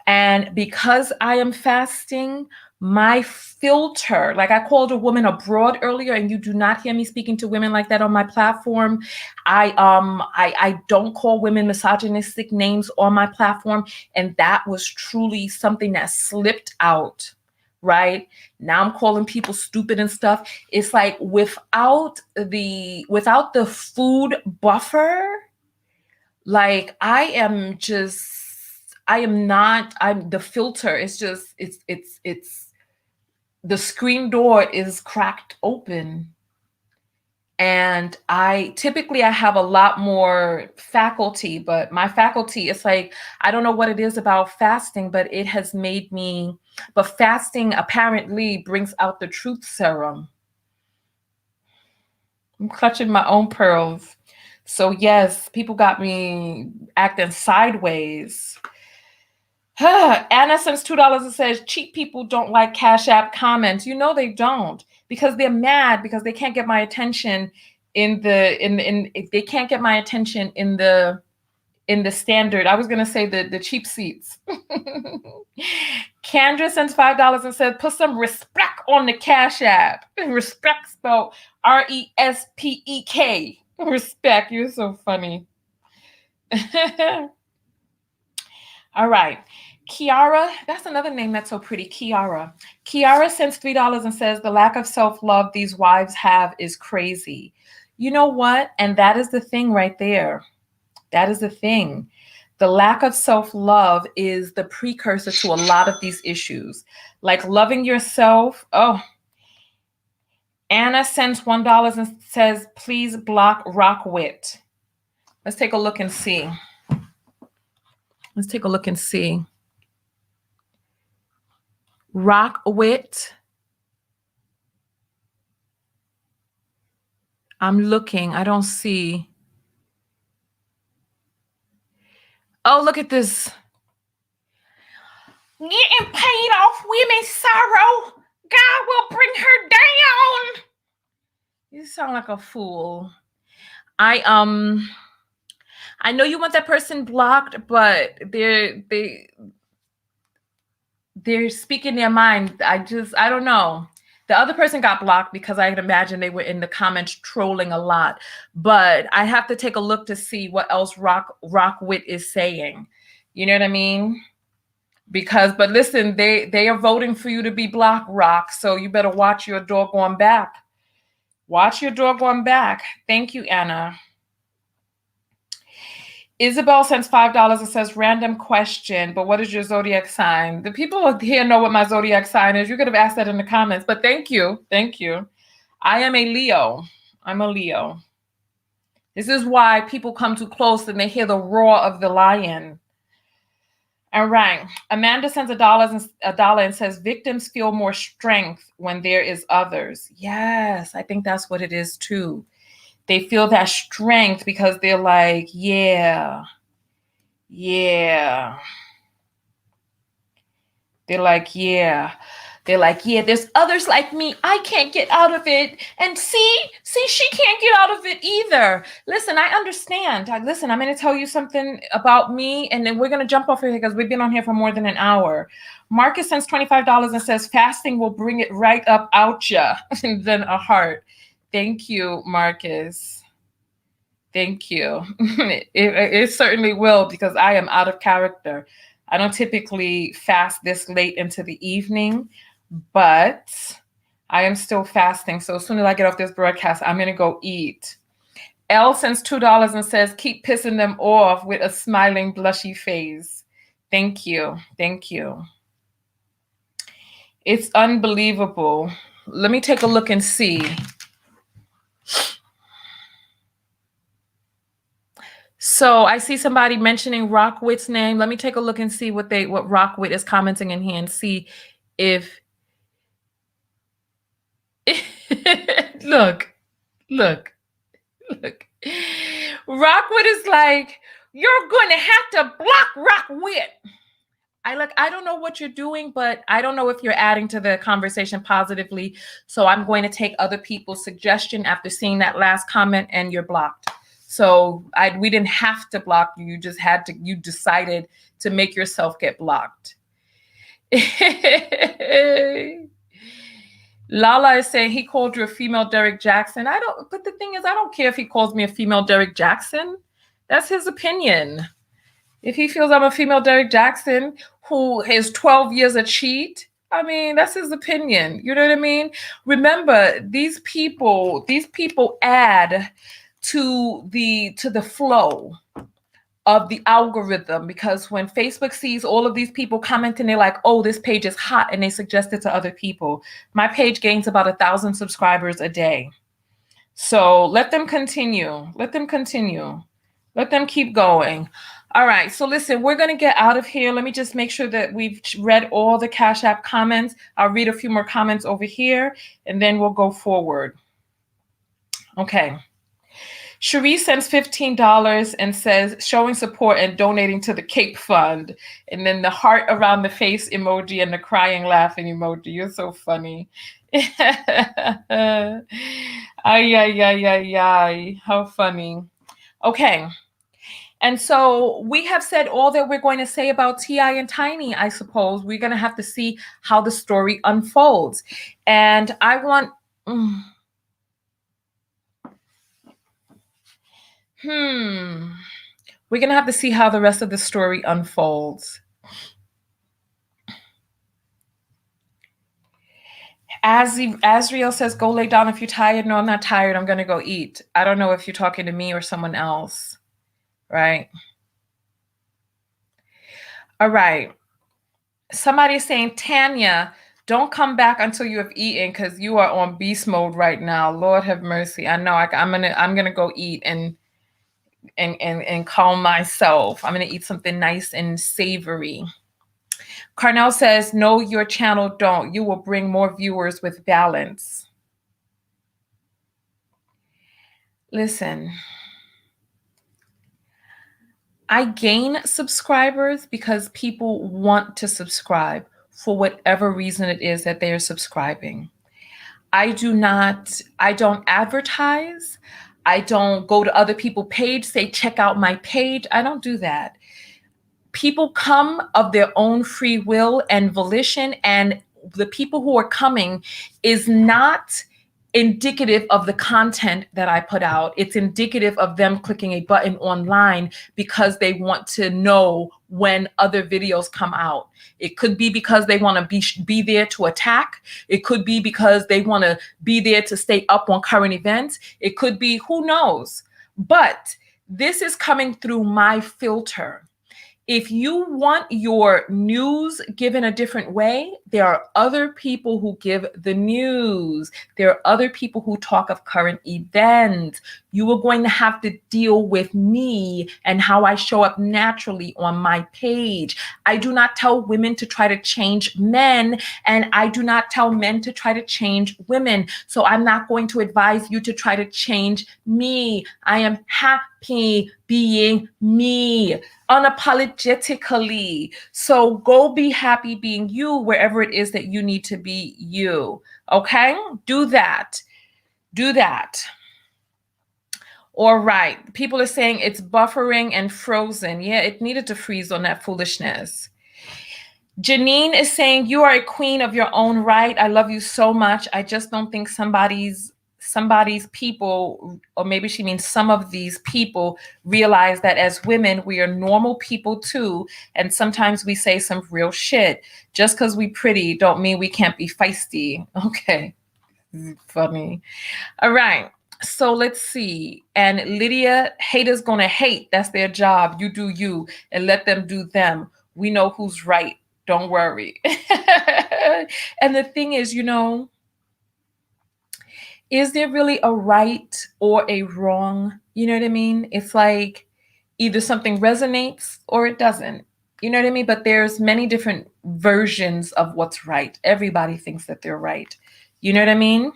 And because I am fasting, my filter, like I called a woman a broad earlier, and you do not hear me speaking to women like that on my platform. I don't call women misogynistic names on my platform. And that was truly something that slipped out. Right now, I'm calling people stupid and stuff. It's like without the food buffer, like the filter is just, it's the screen door is cracked open. And I have a lot more faculty, but my faculty, it's like, I don't know what it is about fasting, but it has made me, but fasting apparently brings out the truth serum. I'm clutching my own pearls. So yes, people got me acting sideways. Anna sends $2 and says, cheap people don't like Cash App comments. You know they don't, because they're mad because they can't get my attention they can't get my attention in the standard. I was gonna say the cheap seats. Kendra sends $5 and says, put some respect on the Cash App. Respect spelled RESPEK. Respect. You're so funny. All right. Kiara, that's another name that's so pretty. Kiara. Kiara sends $3 and says, the lack of self-love these wives have is crazy. You know what? And that is the thing right there. That is the thing. The lack of self-love is the precursor to a lot of these issues. Like loving yourself. Oh, Anna sends $1 and says, please block Rockwit. Let's take a look and see. Let's take a look and see. Rockwit. I'm looking. I don't see. Oh, look at this. Getting paid off women's sorrow. God will bring her down. You sound like a fool. I know you want that person blocked, but they're speaking their mind. I don't know. The other person got blocked because I can imagine they were in the comments trolling a lot. But I have to take a look to see what else Rockwit is saying. You know what I mean? But listen, they are voting for you to be blocked, Rock. So you better watch your doggone back. Watch your doggone back. Thank you, Anna. Isabel sends $5 and says, random question, but what is your zodiac sign? The people here know what my zodiac sign is. You could have asked that in the comments, but thank you. Thank you. I am a Leo. I'm a Leo. This is why people come too close and they hear the roar of the lion. All right. Amanda sends $1 and says, victims feel more strength when there is others. Yes, I think that's what it is too. They feel that strength because they're like, yeah. They're like, yeah. There's others like me. I can't get out of it. And see, she can't get out of it either. Listen, I understand. Listen, I'm going to tell you something about me, and then we're going to jump off here because we've been on here for more than an hour. Marcus sends $25 and says, fasting will bring it right up out ya. And then a heart. Thank you, Marcus. Thank you. It certainly will, because I am out of character. I don't typically fast this late into the evening, but I am still fasting. So as soon as I get off this broadcast, I'm going to go eat. Elle sends $2 and says, keep pissing them off with a smiling, blushy face. Thank you. Thank you. It's unbelievable. Let me take a look and see. So I see somebody mentioning Rockwit's name. Let me take a look and see what Rockwit is commenting in here and see if look. Rockwit is like, you're going to have to block Rockwit. I don't know what you're doing, but I don't know if you're adding to the conversation positively. So I'm going to take other people's suggestion after seeing that last comment, and you're blocked. So we didn't have to block you. You just you decided to make yourself get blocked. Lala is saying he called you a female Derek Jackson. But the thing is, I don't care if he calls me a female Derek Jackson. That's his opinion. If he feels I'm a female Derek Jackson who is 12 years a cheat, I mean, that's his opinion. You know what I mean? Remember, these people add to the flow of the algorithm, because when Facebook sees all of these people commenting, they're like, oh, this page is hot, and they suggest it to other people. My page gains about 1,000 subscribers a day. So let them continue. Let them keep going. All right. So listen, we're going to get out of here. Let me just make sure that we've read all the Cash App comments. I'll read a few more comments over here, and then we'll go forward. Okay. Cherie sends $15 and says, showing support and donating to the Cape Fund. And then the heart around the face emoji and the crying, laughing emoji. You're so funny. Ay, ay, ay, ay, ay. How funny. Okay. And so we have said all that we're going to say about T.I. and Tiny, I suppose. We're going to have to see how the story unfolds. And I want... We're going to have to see how the rest of the story unfolds. Azriel says, go lay down if you're tired. No, I'm not tired. I'm going to go eat. I don't know if you're talking to me or someone else. Right? All right. Somebody's saying, Tanya, don't come back until you have eaten because you are on beast mode right now. Lord have mercy. I know I'm gonna go eat and calm myself. I'm gonna eat something nice and savory. Carnell says, no, your channel don't. You will bring more viewers with balance. Listen, I gain subscribers because people want to subscribe for whatever reason it is that they're subscribing. I don't advertise. I don't go to other people's page, say, check out my page. I don't do that. People come of their own free will and volition, and the people who are coming is not indicative of the content that I put out. It's indicative of them clicking a button online because they want to know when other videos come out. It could be because they want to be there to attack. It could be because they want to be there to stay up on current events. It could be, who knows? But this is coming through my filter. If you want your news given a different way, there are other people who give the news. There are other people who talk of current events. You are going to have to deal with me and how I show up naturally on my page. I do not tell women to try to change men, and I do not tell men to try to change women. So I'm not going to advise you to try to change me. I am happy being me, unapologetically. So go be happy being you wherever it is that you need to be you. Okay? Do that. Do that. All right. People are saying it's buffering and frozen. Yeah, it needed to freeze on that foolishness. Janine is saying, you are a queen of your own right. I love you so much. I just don't think somebody's people, or maybe she means some of these people, realize that as women, we are normal people too. And sometimes we say some real shit. Just because we pretty don't mean we can't be feisty. Okay. Funny. All right. So let's see. And Lydia, haters gonna hate. That's their job. You do you and let them do them. We know who's right. Don't worry. And the thing is, is there really a right or a wrong? You know what I mean? It's like either something resonates or it doesn't. You know what I mean? But there's many different versions of what's right. Everybody thinks that they're right. You know what I mean?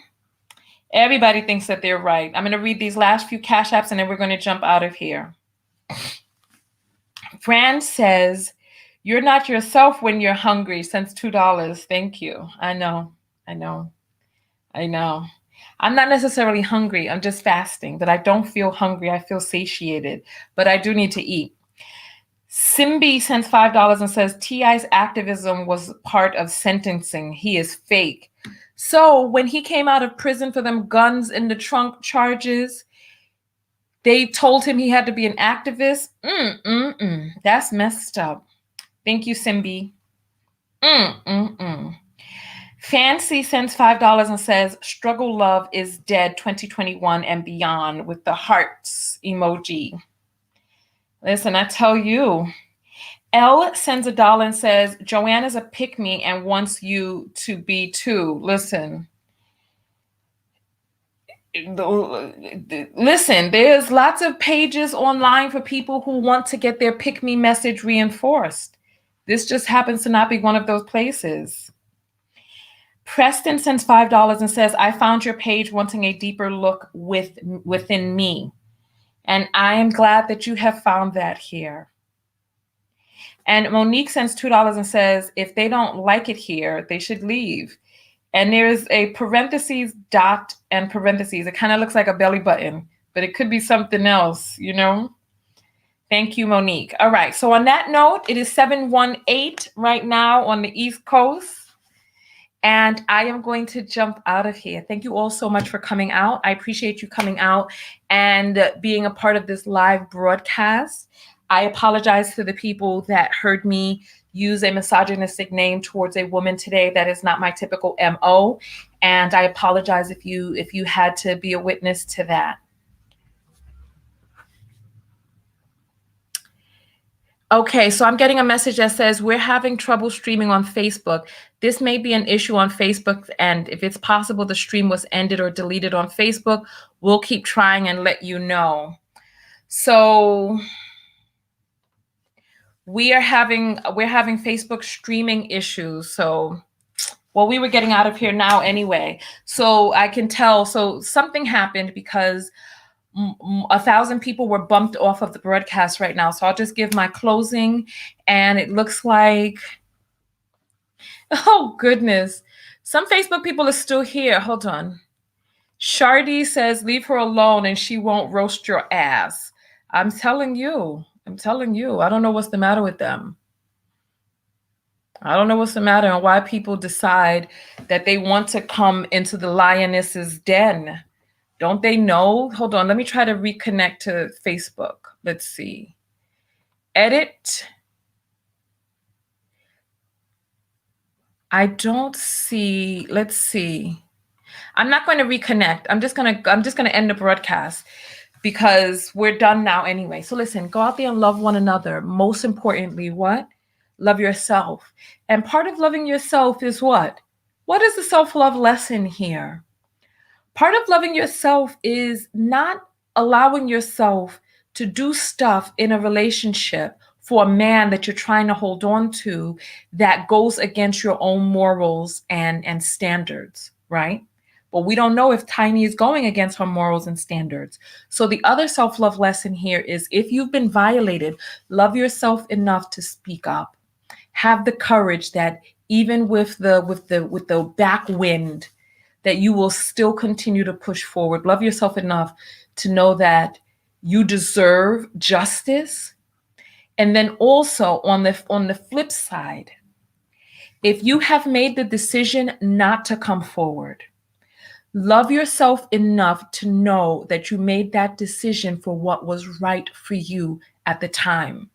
Everybody thinks that they're right. I'm going to read these last few Cash Apps and then we're going to jump out of here. Fran says, you're not yourself when you're hungry. Sends $2. Thank you. I know. I'm not necessarily hungry. I'm just fasting, but I don't feel hungry. I feel satiated, but I do need to eat. Simbi sends $5 and says, T.I.'s activism was part of sentencing. He is fake. So when he came out of prison for them guns in the trunk charges, they told him he had to be an activist. That's messed up. Thank you, Simbi. Fancy sends $5 and says, struggle love is dead 2021 and beyond with the hearts emoji. Listen, I tell you. Elle sends $1 and says, Joanna's a pick-me and wants you to be too. Listen, there's lots of pages online for people who want to get their pick-me message reinforced. This just happens to not be one of those places. Preston sends $5 and says, I found your page wanting a deeper look within me. And I am glad that you have found that here. And Monique sends $2 and says, if they don't like it here, they should leave. And there's a parentheses, dot, and parentheses. It kind of looks like a belly button, but it could be something else, you know? Thank you, Monique. All right. So on that note, it is 7:18 right now on the East Coast. And I am going to jump out of here. Thank you all so much for coming out. I appreciate you coming out and being a part of this live broadcast. I apologize to the people that heard me use a misogynistic name towards a woman today. That is not my typical MO. And I apologize if you had to be a witness to that. Okay, so I'm getting a message that says we're having trouble streaming on Facebook. This may be an issue on Facebook, and if it's possible the stream was ended or deleted on Facebook, we'll keep trying and let you know. So we're having Facebook streaming issues. So, well, we were getting out of here now anyway. So I can tell. So something happened because 1,000 people were bumped off of the broadcast right now. So I'll just give my closing, and it looks like, oh goodness, some Facebook people are still here. Hold on. Shardy says, leave her alone and she won't roast your ass. I'm telling you. I don't know what's the matter with them. I don't know what's the matter and why people decide that they want to come into the lioness's den. Don't they know? Hold on. Let me try to reconnect to Facebook. Let's see. Edit. I don't see. Let's see. I'm not going to reconnect. I'm just going to end the broadcast because we're done now anyway. So listen, go out there and love one another. Most importantly, what? Love yourself. And part of loving yourself is what? What is the self-love lesson here? Part of loving yourself is not allowing yourself to do stuff in a relationship for a man that you're trying to hold on to that goes against your own morals and standards, right? But we don't know if Tiny is going against her morals and standards. So the other self-love lesson here is if you've been violated, love yourself enough to speak up. Have the courage that even with the backwind, that you will still continue to push forward. Love yourself enough to know that you deserve justice. And then also on the flip side, if you have made the decision not to come forward, love yourself enough to know that you made that decision for what was right for you at the time.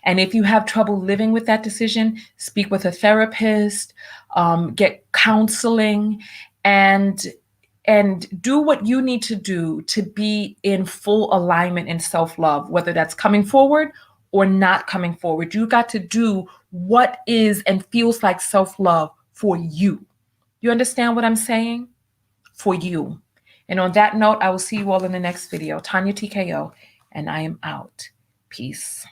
And if you have trouble living with that decision, speak with a therapist, get counseling, and do what you need to do to be in full alignment and self-love, whether that's coming forward or not coming forward. You got to do what is and feels like self-love for you. You understand what I'm saying? For you. And on that note, I will see you all in the next video. Tanya TKO, and I am out. Peace.